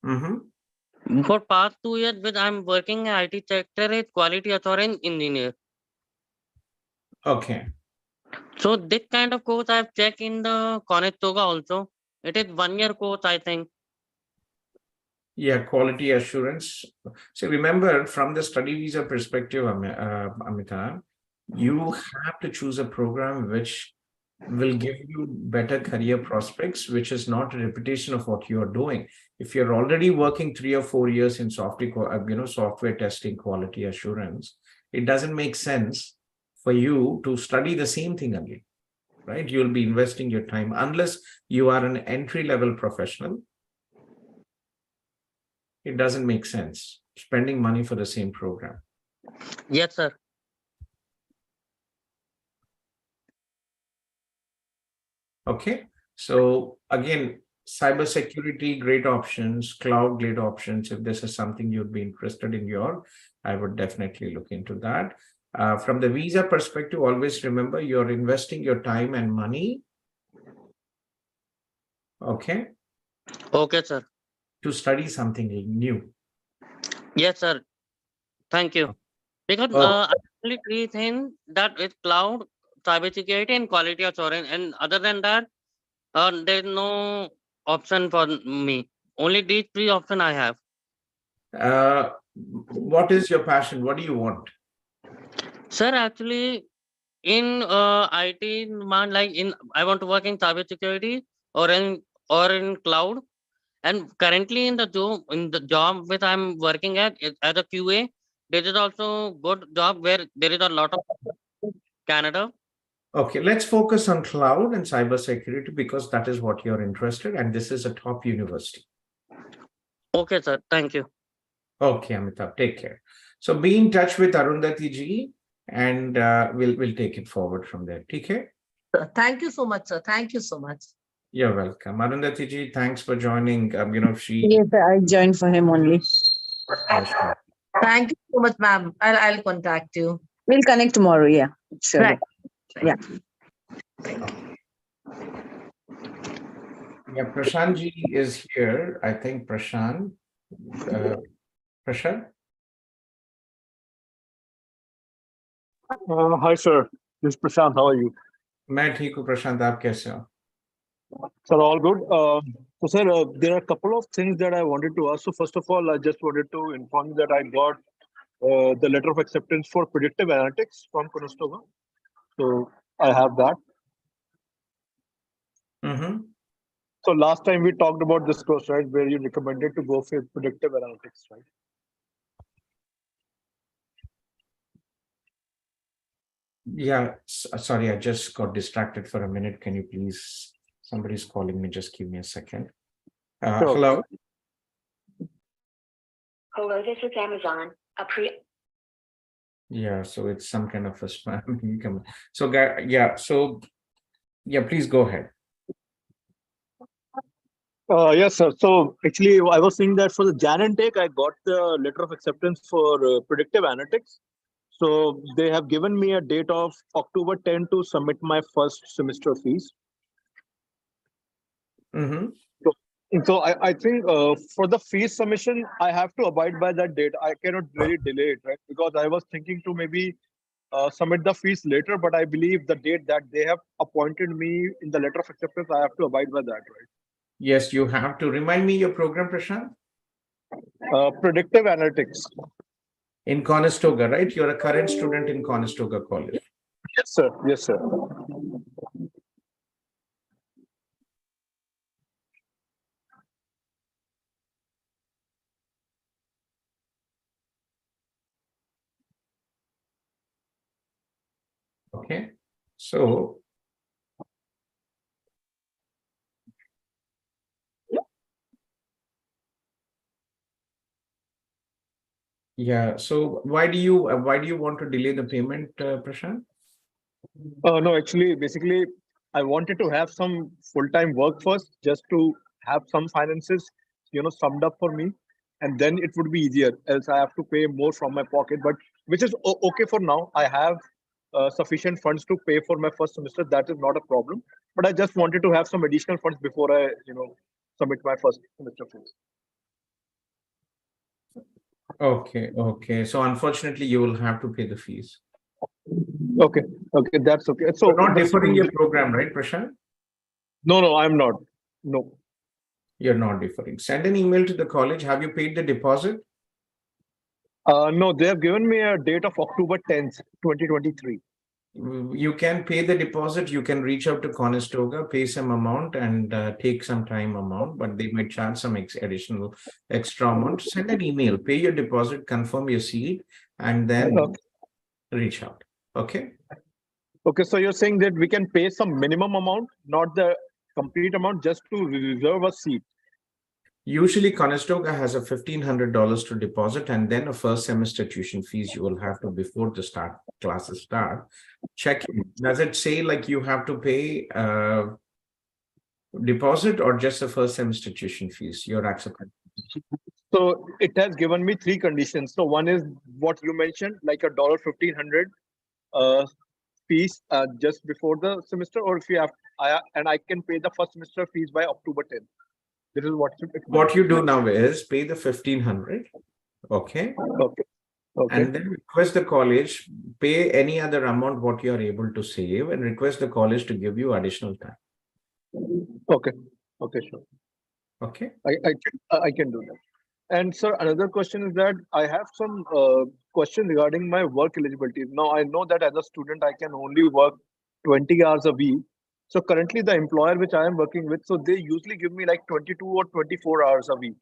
For past 2 years, I'm working in IT sector as quality assurance engineer. Okay. So this kind of course I've checked in the Conestoga also. It is 1 year course, I think. Yeah, quality assurance. So remember, from the study visa perspective, Amitabh, you have to choose a program which will give you better career prospects, which is not a repetition of what you're doing. If you're already working 3 or 4 years in software testing, quality assurance, it doesn't make sense for you to study the same thing again, right? You'll be investing your time unless you are an entry-level professional. It doesn't make sense spending money for the same program. Yes, sir. Okay, so again, cybersecurity, great options, cloud, great options. If this is something you'd be interested in I would definitely look into that. From the visa perspective, always remember you're investing your time and money. Okay. Okay, sir. To study something new. Yes, sir. Thank you. Because I only three things that is cloud, cybersecurity, and quality assurance. And other than that, there's no option for me. Only these three options I have. What is your passion? What do you want? Sir, actually, in IT, man, I want to work in cybersecurity or in cloud. And currently in the job which I'm working at as a QA, there is also good job where there is a lot of Canada. Okay, let's focus on cloud and cybersecurity because that is what you're interested in, and this is a top university. Okay, sir. Thank you. Okay, Amitabh, take care. So be in touch with Arundhati ji, and we'll take it forward from there. Take care. Thank you so much, sir. Thank you so much. You're welcome. Arundhati ji, thanks for joining. Yes, sir, I joined for him only. Thank you so much, ma'am. I'll contact you. We'll connect tomorrow. Yeah, sure. Right. Yeah. Yeah, Prashant ji is here. I think Prashant. Prashant? Hi, sir. This is Prashant. How are you? मैं ठीक हूँ प्रशांत, आप कैसे हो? Sir, all good. So, sir, there are a couple of things that I wanted to ask. So, first of all, I just wanted to inform you that I got the letter of acceptance for predictive analytics from Conestoga. So, I have that. So, last time we talked about this course, right, where you recommended to go for predictive analytics, right? Yeah, sorry, I just got distracted for a minute. Can you please, somebody's calling me, just give me a second. Sure. Hello. Hello, this is Amazon. Yeah, so it's some kind of a spam. So yeah, please go ahead. Yes, sir. So actually, I was saying that for the Jan intake, I got the letter of acceptance for predictive analytics. So they have given me a date of October 10 to submit my first semester fees. So I think for the fees submission, I have to abide by that date. I cannot really delay it, right? Because I was thinking to maybe submit the fees later, but I believe the date that they have appointed me in the letter of acceptance, I have to abide by that, right? Yes, you have to. Remind me your program, Prashant? Predictive analytics. In Conestoga, right? You're a current student in Conestoga College. Yes, sir. Yes, sir. Okay, so yeah, so why do you want to delay the payment, Prashant? No, actually, basically, I wanted to have some full-time work first, just to have some finances, summed up for me, and then it would be easier. Else, I have to pay more from my pocket. But which is okay for now. I have sufficient funds to pay for my first semester. That is not a problem. But I just wanted to have some additional funds before I, submit my first semester fees. Okay. So unfortunately, you will have to pay the fees. Okay, that's okay. So you're not deferring your program, right, Prashant? No, I'm not. No. You're not deferring. Send an email to the college. Have you paid the deposit? No, they have given me a date of October 10th, 2023. You can pay the deposit. You can reach out to Conestoga, pay some amount, and take some time amount, but they might charge some additional extra amount. Send an email, pay your deposit, confirm your seat, and then reach out. Okay. Okay, so you're saying that we can pay some minimum amount, not the complete amount, just to reserve a seat. Usually Conestoga has a $1,500 to deposit, and then a first semester tuition fees you will have to before the classes start. Check. Does it say like you have to pay deposit or just the first semester tuition fees you're accepting? So it has given me 3 conditions. So one is what you mentioned, like $1,500 fees just before the semester, or if you have, I can pay the first semester fees by October 10th. This is what you do now is pay the 1,500. Okay. Okay. And then request the college, pay any other amount what you are able to save, and request the college to give you additional time. Okay. Okay, sure. Okay. I can do that. And sir, another question is that I have some question regarding my work eligibility. Now I know that as a student I can only work 20 hours a week. So currently the employer which I am working with, so they usually give me like 22 or 24 hours a week.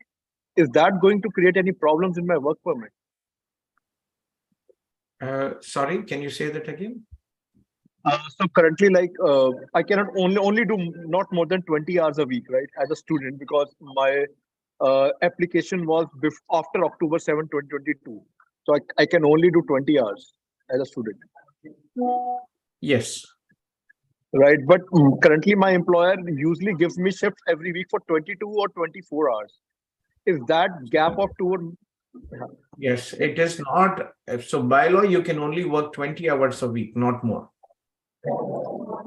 Is that going to create any problems in my work permit? Sorry, can you say that again? So currently, like I cannot only do not more than 20 hours a week, right, as a student, because my application was after October 7, 2022. So I can only do 20 hours as a student. Yes. Right, but currently my employer usually gives me shifts every week for 22 or 24 hours. Is that gap of 2 or... Yes, it is not. So by law, you can only work 20 hours a week, not more.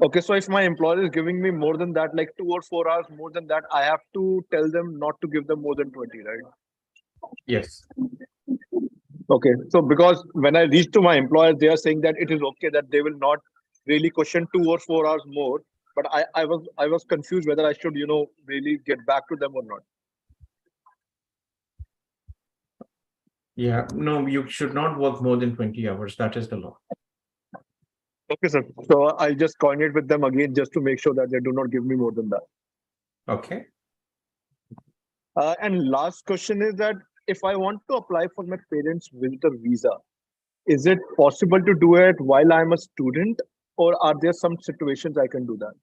Okay, so if my employer is giving me more than that, like 2 or 4 hours more than that, I have to tell them not to give them more than 20, right? Yes. Okay, so because when I reach to my employer, they are saying that it is okay, that they will not really question 2 or 4 hours more. But I was confused whether I should, really get back to them or not. Yeah, no, you should not work more than 20 hours. That is the law. Okay, sir. So I'll just coordinate with them again just to make sure that they do not give me more than that. Okay. And last question is that if I want to apply for my parents' visitor visa, is it possible to do it while I'm a student, or are there some situations I can do that?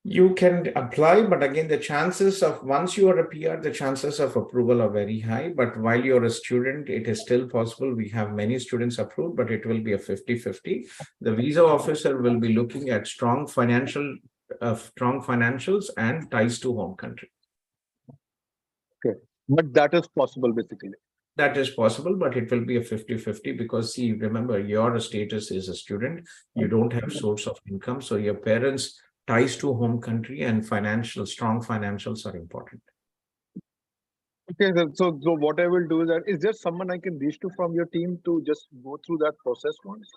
You can apply, but again, the chances of once you are a PR, the chances of approval are very high. But while you're a student, it is still possible. We have many students approved, but it will be a 50-50. The visa officer will be looking at strong financials and ties to home country. Okay, but that is possible basically. That is possible, but it will be a 50-50 because see, remember, your status is a student. You don't have source of income. So your parents' ties to home country and strong financials are important. Okay, so what I will do is that, is there someone I can reach to from your team to just go through that process once?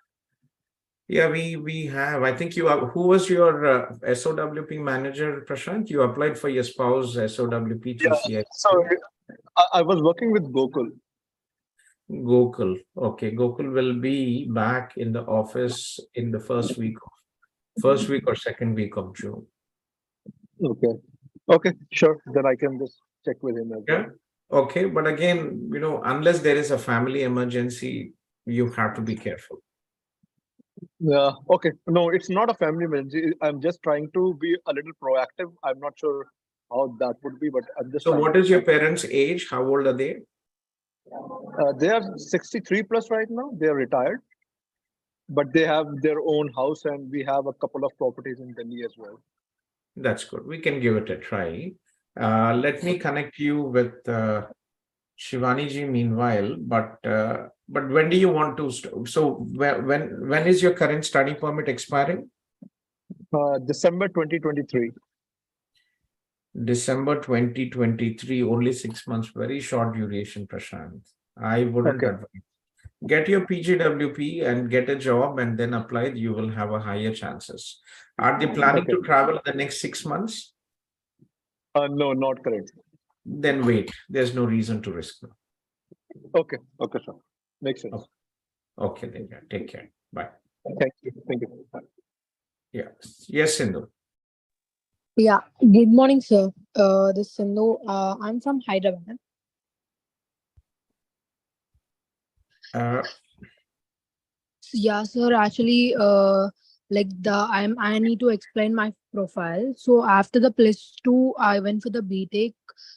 Yeah, we have. I think you are. Who was your SOWP manager, Prashant? You applied for your spouse SOWP through CI. So I was working with Gokul. Gokul. Okay, Gokul will be back in the office in the first week or second week of June. Okay. Okay, sure. Then I can just check with him as well. Okay, but again, unless there is a family emergency, you have to be careful. Yeah. Okay. No, it's not a family emergency. I'm just trying to be a little proactive. I'm not sure how that would be, but I'm just. So, what is your parents' age? How old are they? They are 63 plus right now. They are retired, but they have their own house, and we have a couple of properties in Delhi as well. That's good. We can give it a try. Let me connect you with Shivani ji meanwhile, but when do you want to so when is your current study permit expiring? December 2023. December 2023, only 6 months, very short duration, Prashant. I wouldn't advise. Get your PGWP and get a job and then apply, you will have a higher chances. Are they planning to travel the next 6 months? No, not correct. Then wait, there's no reason to risk them. Okay, okay, sir. Makes sense. Okay, then take care. Bye. Thank you. Yeah. Yes, Sindhu. Yeah, good morning, sir. This is Sindhu. I'm from Hyderabad. Uh, Yeah, sir. Actually, I need to explain my profile. So after the +2, I went for the BTech.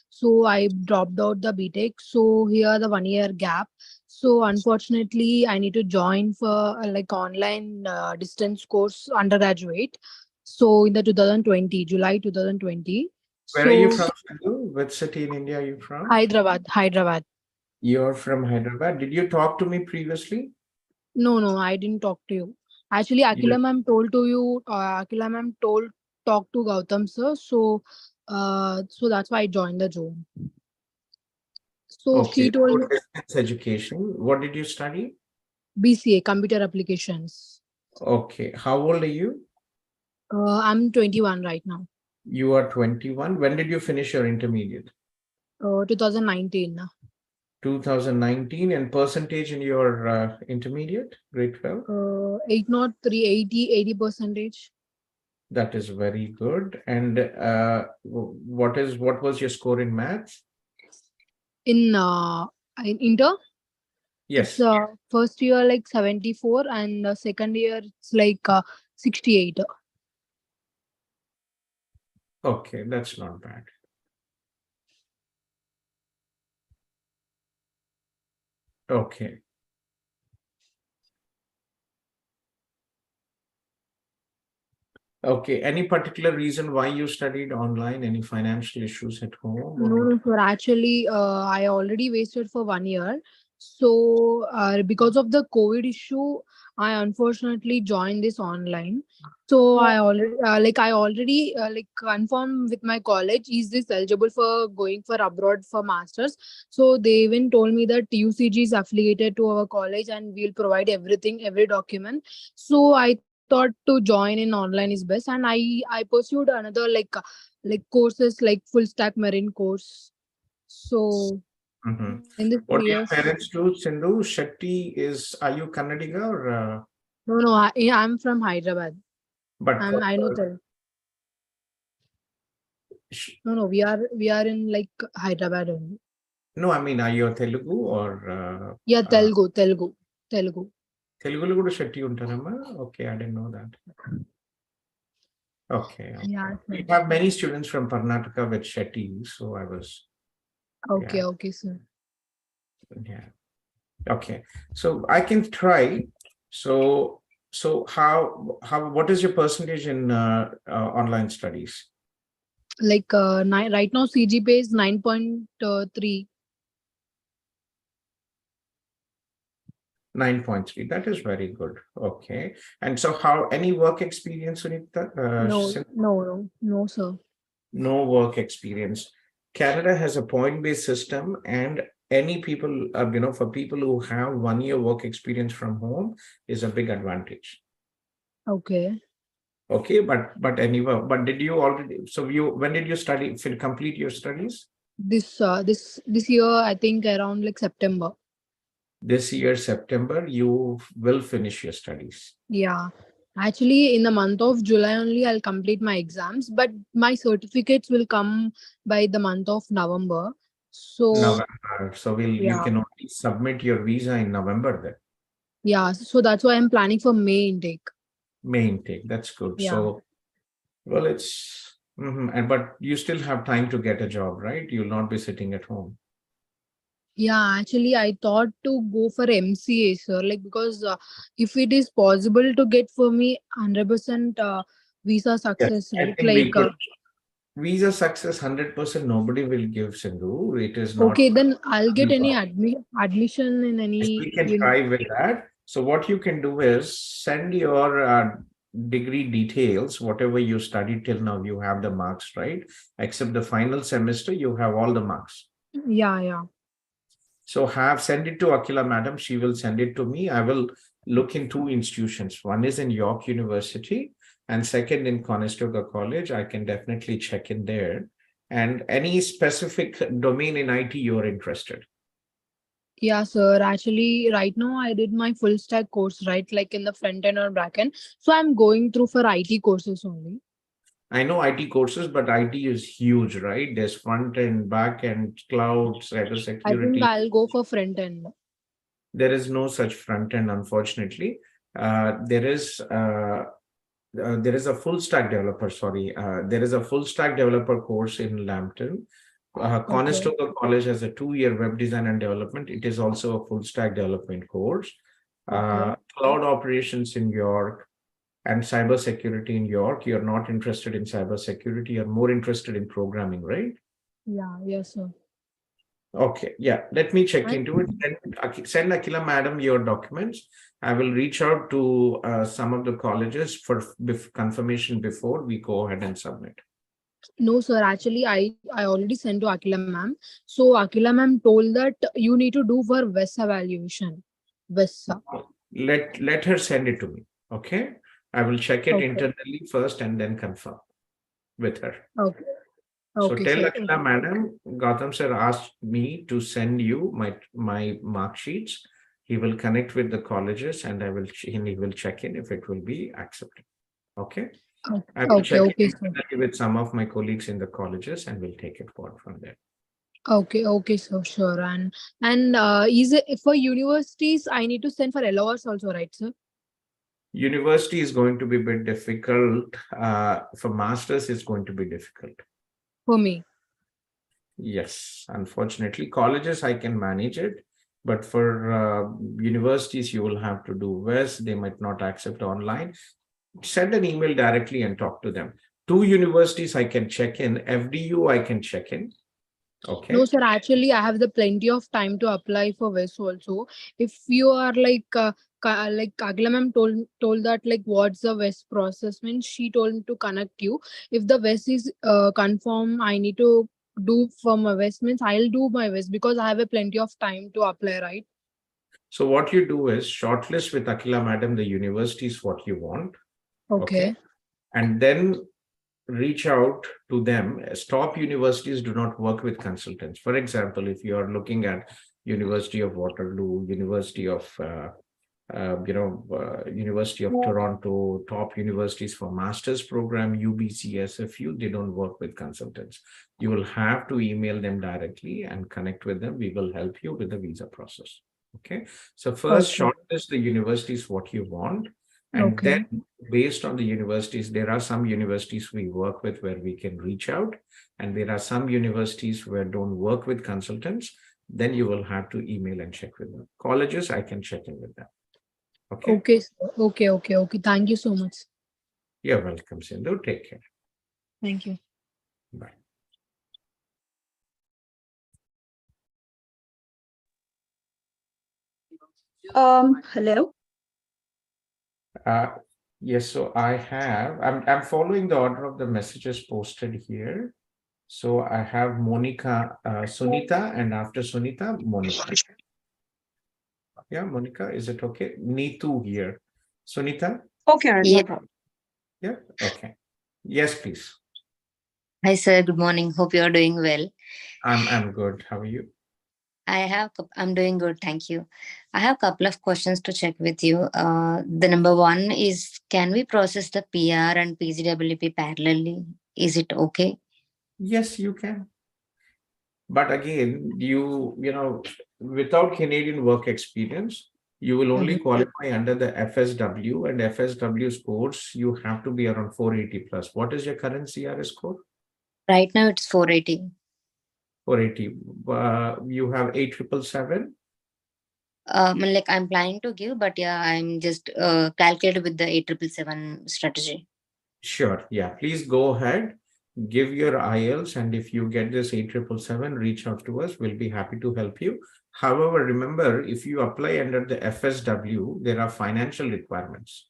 So I dropped out the BTech. So here the 1 year gap. So unfortunately, I need to join for like online distance course undergraduate. So in the 2020, July 2020. where are you So from, Sindhu? Which city in India are you from? Hyderabad. You're from Hyderabad. Did you talk to me previously? No, I didn't talk to you. Actually, You- Akila ma'am told to you, Akila ma'am told talk to Gautham sir. So that's why I joined the Zoom. So Okay. she told So me distance education. What did you study? BCA, computer applications. Okay. How old are you? I'm 21 right now. You are 21. When did you finish your intermediate? 2019. 2019. And percentage in your intermediate, grade 12? 803, 80 percentage. That is very good. And what was your score in maths? In Inter, it's Yes. first year like 74 and second year it's like 68. Okay, that's not bad. Okay. Okay. Any particular reason why you studied online? Any financial issues at home? No, sir. Actually, I already wasted for 1 year. So, because of the COVID issue, I unfortunately joined this online. So I already like confirmed with my college, is this eligible for going for abroad for masters? So they even told me that UCG is affiliated to our college and we'll provide everything, every document. So I thought to join in online is best, and I pursued another like courses like full stack marine course. So Mhm. in this What do your 2 years, parents do, Sindhu? Shetty is, are you Kannadiga or, no, I'm from Hyderabad. but I know sh- no, we are in like Hyderabad only. no, I mean, are you Telugu or Yeah, Telugu. Telugulo kuda Shetty untarama? Okay, I didn't know that. Okay, okay. Yeah, We sir. have many students from Karnataka with Shetty, so I was, Okay, yeah, okay, sir. yeah. Okay, so I can try. So what is your percentage in online studies? Like right now CGPA is 9.3. 9.3. That is very good. Okay. And so how, any work experience, Sunita? No, sir. No work experience. Canada has a point-based system, and any people, for people who have 1 year work experience from home is a big advantage. Okay. Okay, but anyway, but did you already, so when did you complete your studies? This year I think around like September. This year, September, you will finish your studies. Yeah. Actually, in the month of July only, I'll complete my exams, but my certificates will come by the month of November. So, November. So you yeah, can only submit your visa in November then. yeah. So that's why I'm planning for May intake. May intake. That's good. Yeah. So, well, it's and but you still have time to get a job, right? You'll not be sitting at home. Yeah, actually, I thought to go for MCA, sir. Like because if it is possible to get for me 100% visa Yes, success I rate, think we could. Visa success 100% nobody will give, Sindhu. It is not. okay, then I'll get any admission in any We can try with that. So what you can do is send your degree details, whatever you studied till now, you have the marks, right? Except the final semester, you have all the marks. Yeah. So send it to Akila madam. She will send it to me. I will look in two institutions. One is in York University and second in Conestoga College. I can definitely check in there. And any specific domain in IT you're interested. Yeah, sir. Actually, right now I did my full stack course, right? Like in the front end or back end. So I'm going through for IT courses only. I know IT courses, but IT is huge, right? There's front end, back end, cloud, I think cybersecurity. I'll go for front end. There is no such front end, unfortunately. Uh, there is uh, there is a full stack developer. Sorry, there is a full stack developer course in Lambton. Okay. Conestoga College has a 2-year web design and development. It is also a full stack development course. Okay. Cloud operations in York and cybersecurity in York. You're not interested in cybersecurity. You're more interested in programming, right? Yeah, yes, sir. Okay, yeah, let me check And into it. Send Akila madam your documents. I will reach out to some of the colleges for confirmation before we go ahead and submit. no, sir. Actually, I already sent to Akila ma'am. So Akila ma'am told that you need to do for VES evaluation. VES. Let her send it to me. Okay, I will check it Okay. internally first and then confirm with her. Okay. So Okay, tell sir. Akila madam, Gautham sir asked me to send you my mark sheets. He will connect with the colleges and he will check in if it will be accepted. Okay. I will check Okay, in sir. with some of my colleagues in the colleges and we'll take it forward from there. Okay, so sure. And is it for universities? I need to send for LORs also, right, sir? University is going to be a bit difficult. For masters, it's going to be difficult. For me. Yes, unfortunately, colleges I can manage it, but for universities, you will have to do VES. They might not accept online. Send an email directly and talk to them. 2 universities I can check in. FDU I can check in. Okay. No, sir. Actually, I have the plenty of time to apply for VES also. If you are like Agla ma'am told that like what's the VES process means, she told me to connect you. If the VES is confirm, I need to do for my VES means I'll do my VES because I have a plenty of time to apply, right? So what you do is shortlist with Akila madam the universities what you want. Okay. And then reach out to them. Top universities do not work with consultants. For example, if you are looking at University of Waterloo, University of University of Toronto, top universities for master's program, UBC, SFU, they don't work with consultants. You will have to email them directly and connect with them. We will help you with the visa process. Okay. So first shortlist the universities what you want. And then based on the universities, there are some universities we work with where we can reach out. And there are some universities where don't work with consultants. Then you will have to email and check with them. Colleges, I can check in with them. Okay. Okay, sir. Okay. Thank you so much. You're welcome, Sindhu. Take care. Thank you. Bye. Hello. Yes, so I'm following the order of the messages posted here. So I have Monica, Sunita, and after Sunita, Monica. Yeah, Monica, is it okay? Neetu here. Sunita? Okay, no problem. Yeah, okay. Yes, please. Hi, sir. Good morning. Hope you are doing well. I'm good. How are you? I'm doing good. Thank you. I have a couple of questions to check with you. The number one is, can we process the PR and PGWP parallelly? Is it okay? Yes, you can. But again, you know, without Canadian work experience, you will only qualify under the FSW, and FSW scores, you have to be around 480 plus. What is your current CRS score? Right now it's 480. 480. You have 8777? Like I'm planning to give, but yeah, I'm just calculated with the 8777 strategy. Sure. Yeah. Please go ahead, give your IELTS, and if you get this 8777, reach out to us. We'll be happy to help you. However, remember, if you apply under the FSW, there are financial requirements.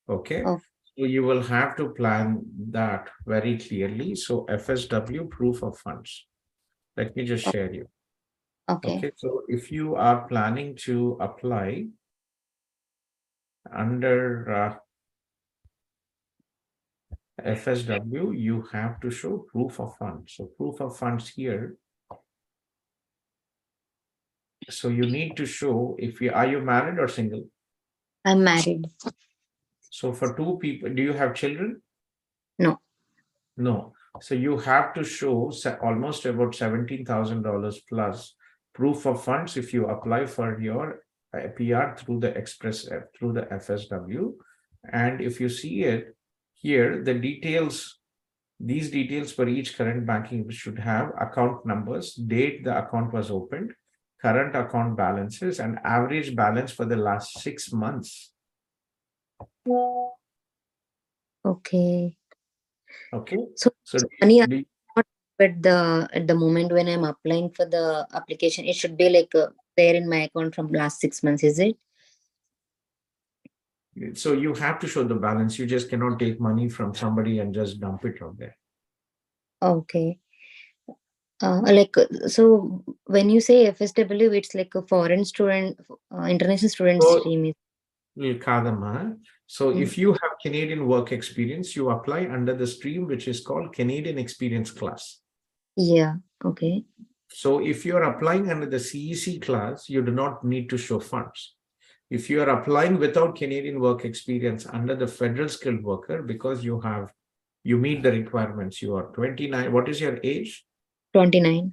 Okay. Oh. So you will have to plan that very clearly. So FSW, proof of funds. Let me just share you. Okay. So if you are planning to apply under FSW, you have to show proof of funds. So proof of funds here. So you need to show are you married or single? I'm married. So for two people, do you have children? No. No. So you have to show almost about $17,000 plus proof of funds if you apply for your PR through the through the FSW. And if you see it here, these details for each current banking should have account numbers, date the account was opened, current account balances, and average balance for the last 6 months. Okay. Okay. So money not at the moment when I'm applying for the application, it should be like there in my account from last 6 months, is it? So you have to show the balance. You just cannot take money from somebody and just dump it out there. Okay. So when you say FSW, it's like a foreign student, international student stream. So if you have Canadian work experience, you apply under the stream which is called Canadian Experience Class. Yeah. Okay. So if you're applying under the CEC class, you do not need to show funds. If you are applying without Canadian work experience under the federal skilled worker, because you meet the requirements, you are 29. What is your age? 29.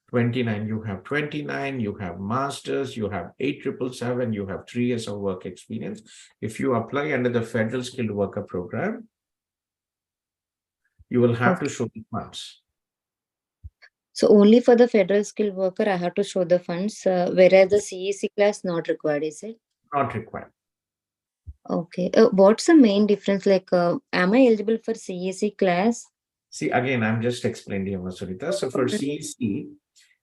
29. You have 29, you have masters, you have 8777, you have 3 years of work experience. If you apply under the federal skilled worker program, you will have to show the funds. So only for the federal skilled worker, I have to show the funds, whereas the CEC class not required, is it? Not required. Okay. What's the main difference? Am I eligible for CEC class? See, again, I'm just explaining, Masurita. So for CEC,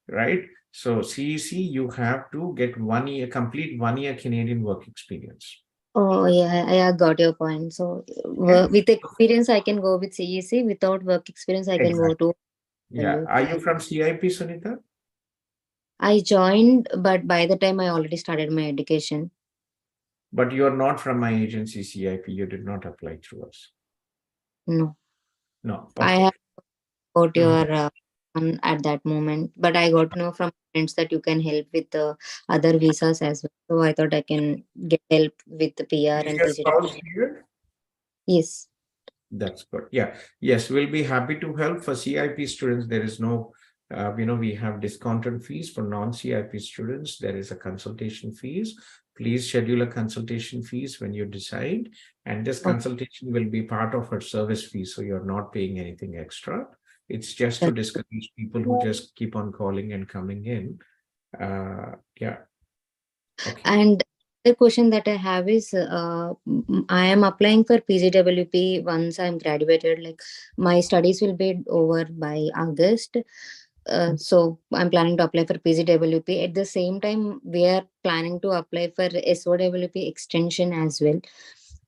right? So CEC, you have to get complete 1 year Canadian work experience. Oh, yeah, I got your point. So with experience, I can go with CEC. Without work experience, I can go to. Yeah. Are you from CIP, Sunita? I joined, but by the time I already started my education. But you're not from my agency, CIP. You did not apply through us. No. No. I have got your at that moment, but I got to know from friends that you can help with the other visas as well. So I thought I can get help with the PR and PGW. Yes. That's good. Yeah. Yes, we'll be happy to help. For CIP students, there is no, we have discounted fees. For non-CIP students, there is a consultation fees. Please schedule a consultation fees when you decide. And this consultation will be part of our service fee. So you're not paying anything extra. It's just to discourage people who just keep on calling and coming in. Yeah. Okay. And the question that I have is, I am applying for PGWP once I'm graduated. Like my studies will be over by August. So I'm planning to apply for PGWP. At the same time, we are planning to apply for SOWP extension as well.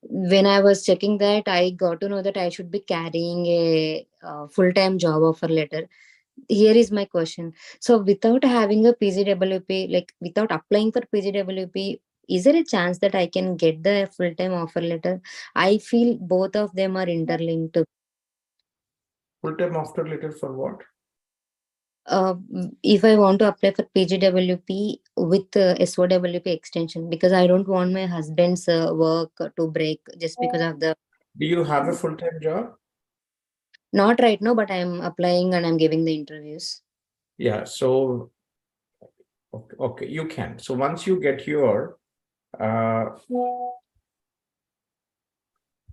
When I was checking that, I got to know that I should be carrying a full-time job offer letter. Here is my question. So without having a PGWP, like without applying for PGWP, is there a chance that I can get the full-time offer letter? I feel both of them are interlinked. Full-time offer letter for what? If I want to apply for PGWP with SOWP extension, because I don't want my husband's work to break just because of the. Do you have a full-time job? Not right now, but I'm applying and I'm giving the interviews. Yeah, so okay, you can. So once you get your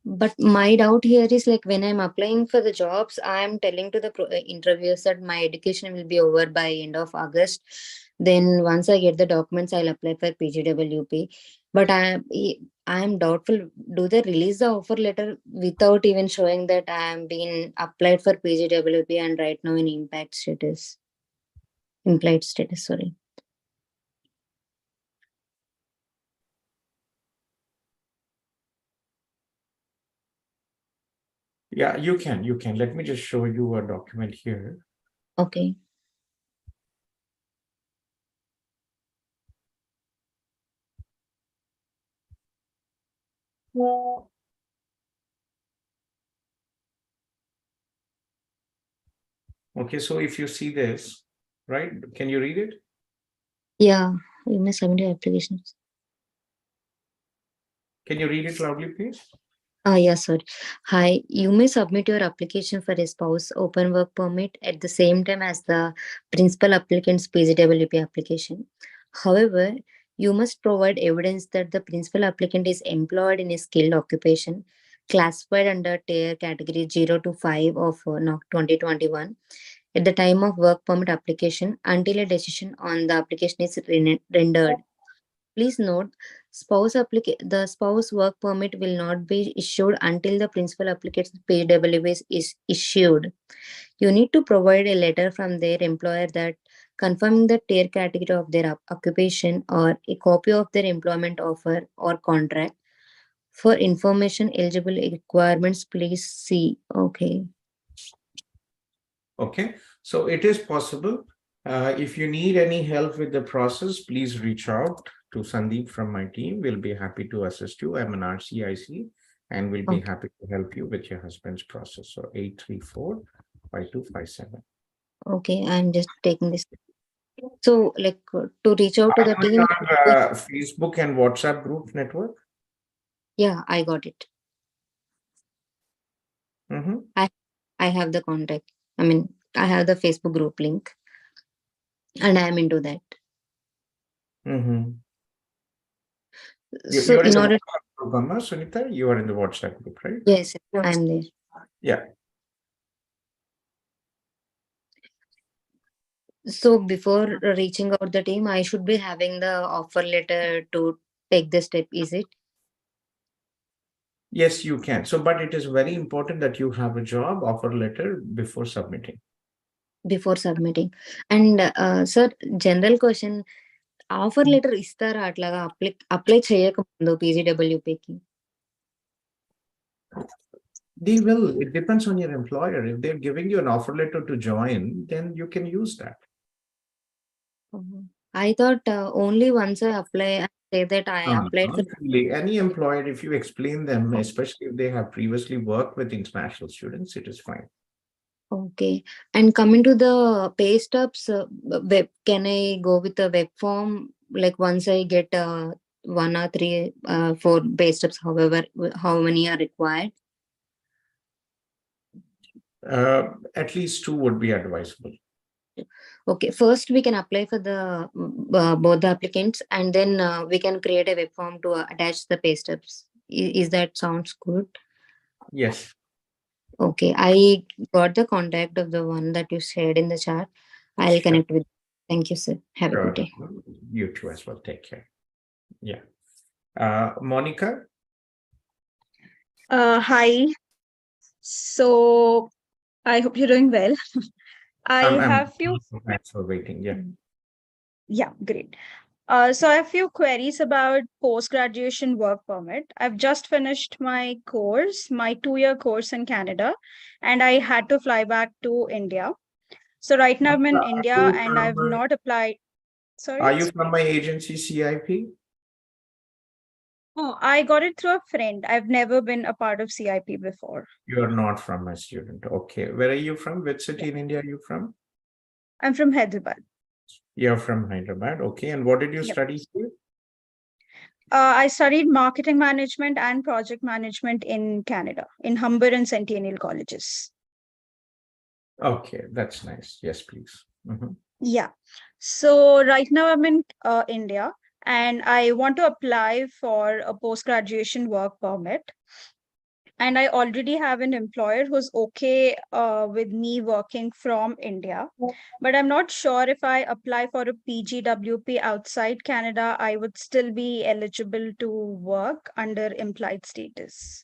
but my doubt here is like when I'm applying for the jobs, I'm telling to the interviewers that my education will be over by end of August. Then once I get the documents, I'll apply for PGWP. But I'm doubtful. Do they release the offer letter without even showing that I'm being applied for PGWP and right now in implied status? Sorry. Yeah, you can. Let me just show you a document here. Okay. Okay, so if you see this, right, can you read it? Yeah, you may submit your applications. Can you read it loudly, please? Yeah, sorry. Hi, you may submit your application for a spouse open work permit at the same time as the principal applicant's PGWP application. However, you must provide evidence that the principal applicant is employed in a skilled occupation classified under tier category 0 to 5 of NOC 2021 at the time of work permit application until a decision on the application is rendered. Please note, the spouse work permit will not be issued until the principal applicant's PWB is issued. You need to provide a letter from their employer that confirming the tier category of their occupation or a copy of their employment offer or contract. For information eligible requirements, please see. Okay. Okay, so it is possible. If you need any help with the process, please reach out to Sandeep from my team. We'll be happy to assist you. I'm an RCIC and we'll be happy to help you with your husband's process. So 834-5257. Okay, I'm just taking this. So, like to reach out to the team. Facebook and WhatsApp group network. Yeah, I got it. I have the contact. I mean, I have the Facebook group link, and I am into that. So, in order, Sunita, you are in the WhatsApp group, right? yes, I'm there. Yeah. So, before reaching out the team, I should be having the offer letter to take the step. Is it? Yes, you can. So, but it is very important that you have a job offer letter before submitting. Before submitting. And sir, general question, offer letter istara atlaga apply cheyaka mundu PGWP ki? They will. It depends on your employer. If they're giving you an offer letter to join, then you can use that. I thought only once I apply and say that I applied for any employer, if you explain them, especially if they have previously worked with international students, it is fine. Okay. And coming to the pay stubs, web, can I go with the web form? Like once I get 1 or 3, 4 pay stubs, however, how many are required? At least 2 would be advisable. Okay. First, we can apply for the both the applicants, and then we can create a web form to attach the pay stubs. Is that sounds good? Yes. Okay, I got the contact of the one that you shared in the chat. I'll connect with. Thank you, sir. Have a good day. You too as well. Take care. Yeah. Monica? Hi. So I hope you're doing well. I have few. Thanks for waiting. Yeah. Yeah, great. So I have few queries about post-graduation work permit. I've just finished my course, my 2-year course in Canada, and I had to fly back to India. So right now I'm in India and I've not applied. Sorry. Are you from my agency CIP? Oh, I got it through a friend. I've never been a part of CIP before. You are not from my student. Okay. Where are you from? Which city in India are you from? I'm from Hyderabad. You're from Hyderabad. Okay. And what did you study here? I studied marketing management and project management in Canada, in Humber and Centennial colleges. Okay, that's nice. Yes, please. Yeah. So right now I'm in India and I want to apply for a post-graduation work permit. And I already have an employer who's okay with me working from India. But I'm not sure if I apply for a PGWP outside Canada, I would still be eligible to work under implied status.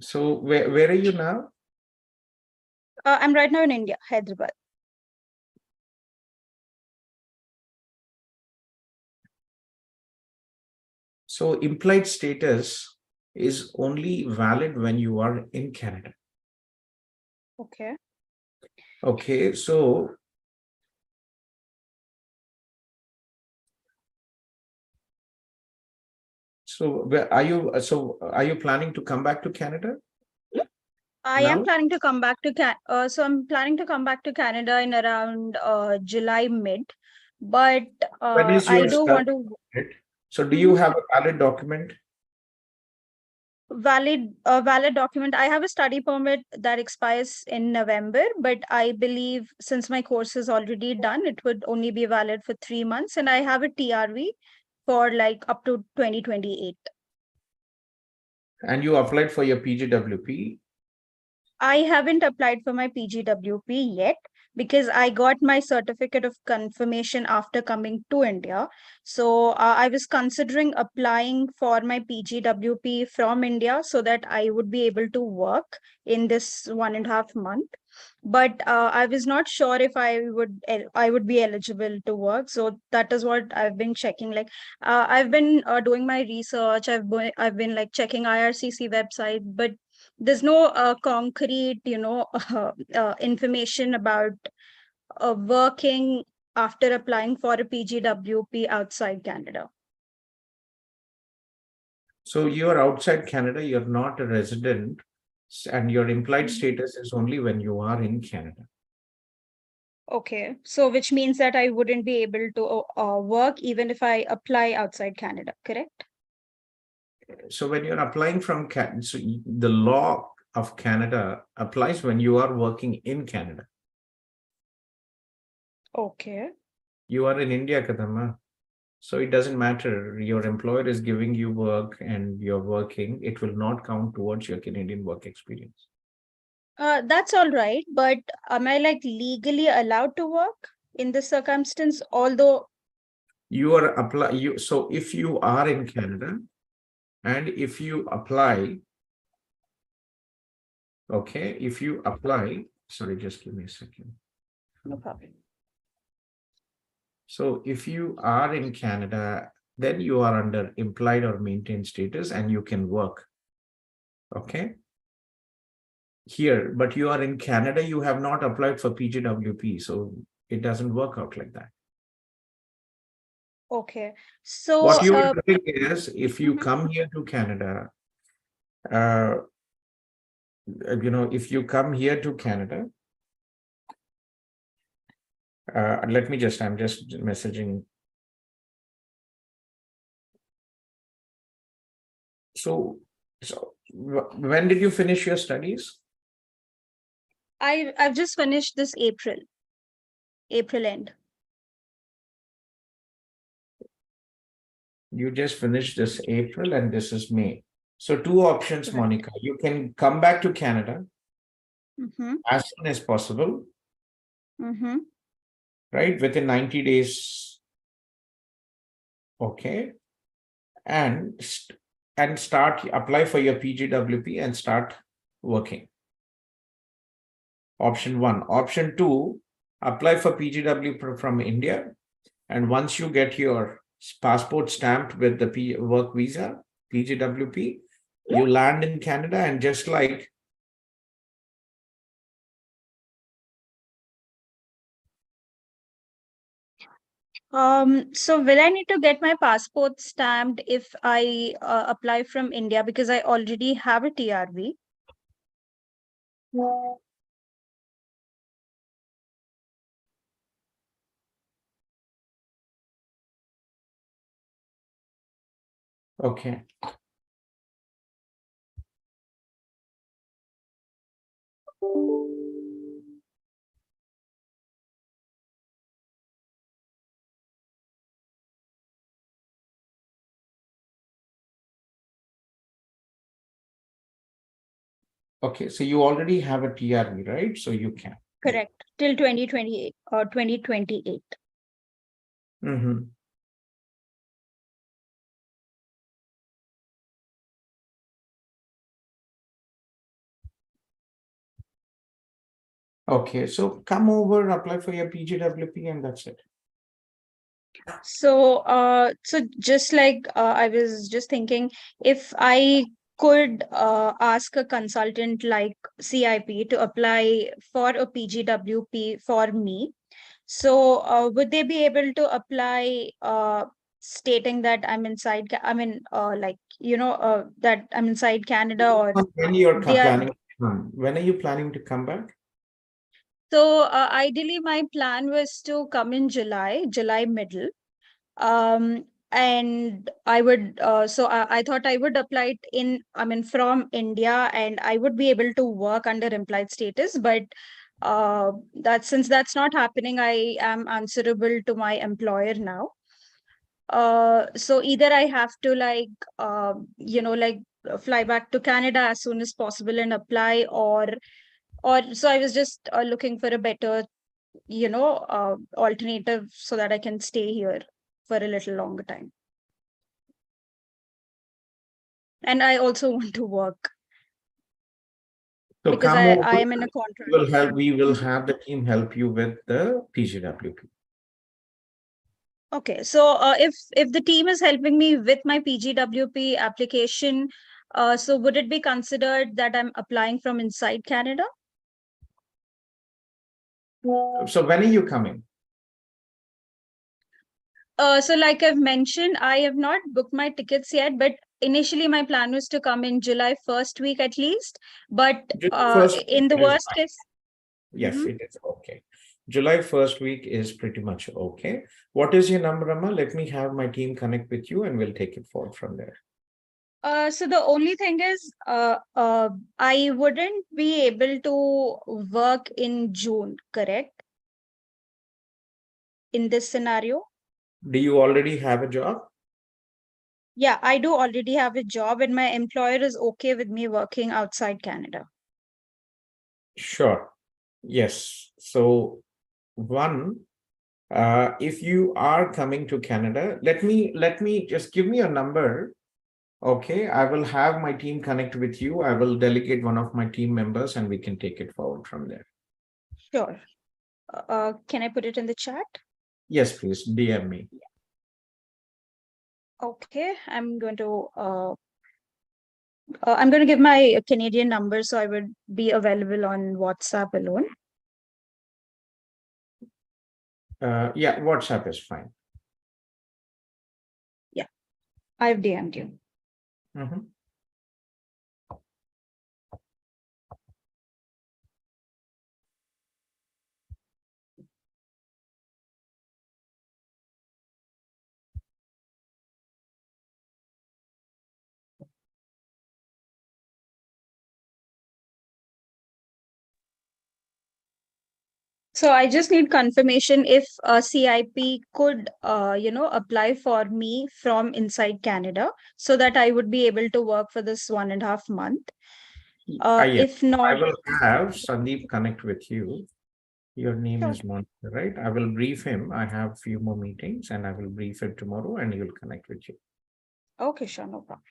So where are you now? I'm right now in India, Hyderabad. So implied status is only valid when you are in Canada. Okay. Okay, so where are you? So are you planning to come back to Canada? I now? am planning to come back to so I'm planning to come back to Canada in around July mid, but When is I your do start want to date? So do you have a valid document? valid document. I have a study permit that expires in November, but I believe since my course is already done, it would only be valid for 3 months, and I have a TRV for like up to 2028. And you applied for your PGWP? I haven't applied for my PGWP yet because I got my certificate of confirmation after coming to India. So I was considering applying for my PGWP from India so that I would be able to work in this 1.5 month. But I was not sure if I would be eligible to work. So that is what I've been checking. Like I've been doing my research. I've been like checking IRCC website, but there's no concrete information about working after applying for a PGWP outside Canada. So you're outside Canada, you're not a resident, and your implied status is only when you are in Canada. Okay, so which means that I wouldn't be able to work even if I apply outside Canada, correct? So when you're applying from Canada, so the law of Canada applies when you are working in Canada. Okay. You are in India, Kadama. So it doesn't matter. Your employer is giving you work and you're working. It will not count towards your Canadian work experience. That's all right, but am I like legally allowed to work in this circumstance? Although you are so if you are in Canada and if you apply, okay, if you apply, sorry, just give me a second. no problem. So if you are in Canada, then you are under implied or maintained status and you can work. Okay. Here, but you are in Canada, you have not applied for PGWP, so it doesn't work out like that. Okay, so what you are doing is, if you come here to Canada, if you come here to Canada, let me just, I'm just messaging. So when did you finish your studies? I've just finished this April end. You just finished this April and this is May. So two options, Correct. Monica. You can come back to Canada as soon as possible, right? Within 90 days. Okay. And start, apply for your PGWP and start working. Option one. Option two, apply for PGWP from India. And once you get your passport stamped with the work visa, PGWP, you land in Canada, and just like so will I need to get my passport stamped if I apply from India because I already have a TRV? okay. Okay, so you already have a TRV, right? So you can. Correct. Till 2028 or 2028. Okay, so come over, apply for your PGWP, and that's it. So so just like I was just thinking, if I could ask a consultant like CIP to apply for a PGWP for me, so would they be able to apply stating that I'm inside, that I'm inside Canada, or When you're they are planning to When are you planning to come back? So ideally, my plan was to come in July middle. And I would, I thought I would apply it from India, and I would be able to work under implied status. But since that's not happening, I am answerable to my employer now. So either I have to fly back to Canada as soon as possible and apply, or so I was just looking for a better, alternative so that I can stay here for a little longer time. And I also want to work So because come I over. am in a contract. We will have the team help you with the PGWP. Okay, so if the team is helping me with my PGWP application, so would it be considered that I'm applying from inside Canada? So when are you coming? So like I've mentioned, I have not booked my tickets yet, but initially my plan was to come in July 1st week at least. But in the worst case, yes, it is okay. July 1st week is pretty much okay. What is your number, Rama? Let me have my team connect with you and we'll take it forward from there. So the only thing is, I wouldn't be able to work in June, correct? In this scenario? Do you already have a job? Yeah, I do already have a job, and my employer is okay with me working outside Canada. Sure. Yes. So if you are coming to Canada, let me just give me a number. Okay, I will have my team connect with you. I will delegate one of my team members and we can take it forward from there. Sure. Can I put it in the chat? Yes, please DM me. Okay, I'm going to give my Canadian number, so I would be available on WhatsApp alone. Yeah, WhatsApp is fine. Yeah, I've DM'd you. So I just need confirmation if CIP could, apply for me from inside Canada so that I would be able to work for this 1.5 month. Yes. If not, I will have Sandeep connect with you. Your name is Monica, right? I will brief him. I have a few more meetings and I will brief him tomorrow and he will connect with you. Okay, sure, no problem.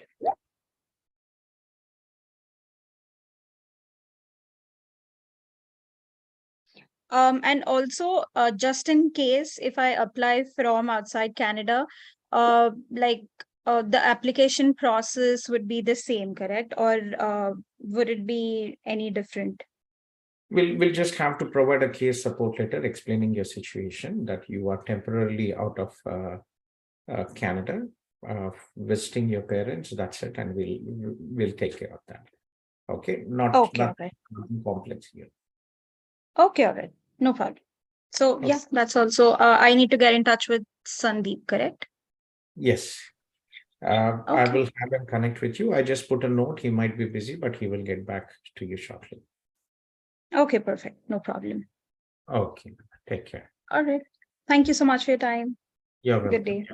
And also, just in case if I apply from outside Canada, the application process would be the same, correct? Or would it be any different? We'll just have to provide a case support letter explaining your situation, that you are temporarily out of Canada, visiting your parents. That's it, and we'll take care of that. Okay, nothing complex here. Okay, all right, no problem. So yeah, that's also I need to get in touch with Sandeep, correct? Yes. I will have him connect with you. I just put a note. He might be busy, but he will get back to you shortly. Okay, perfect. No problem. Okay, take care. All right. Thank you so much for your time. You're welcome. Good day.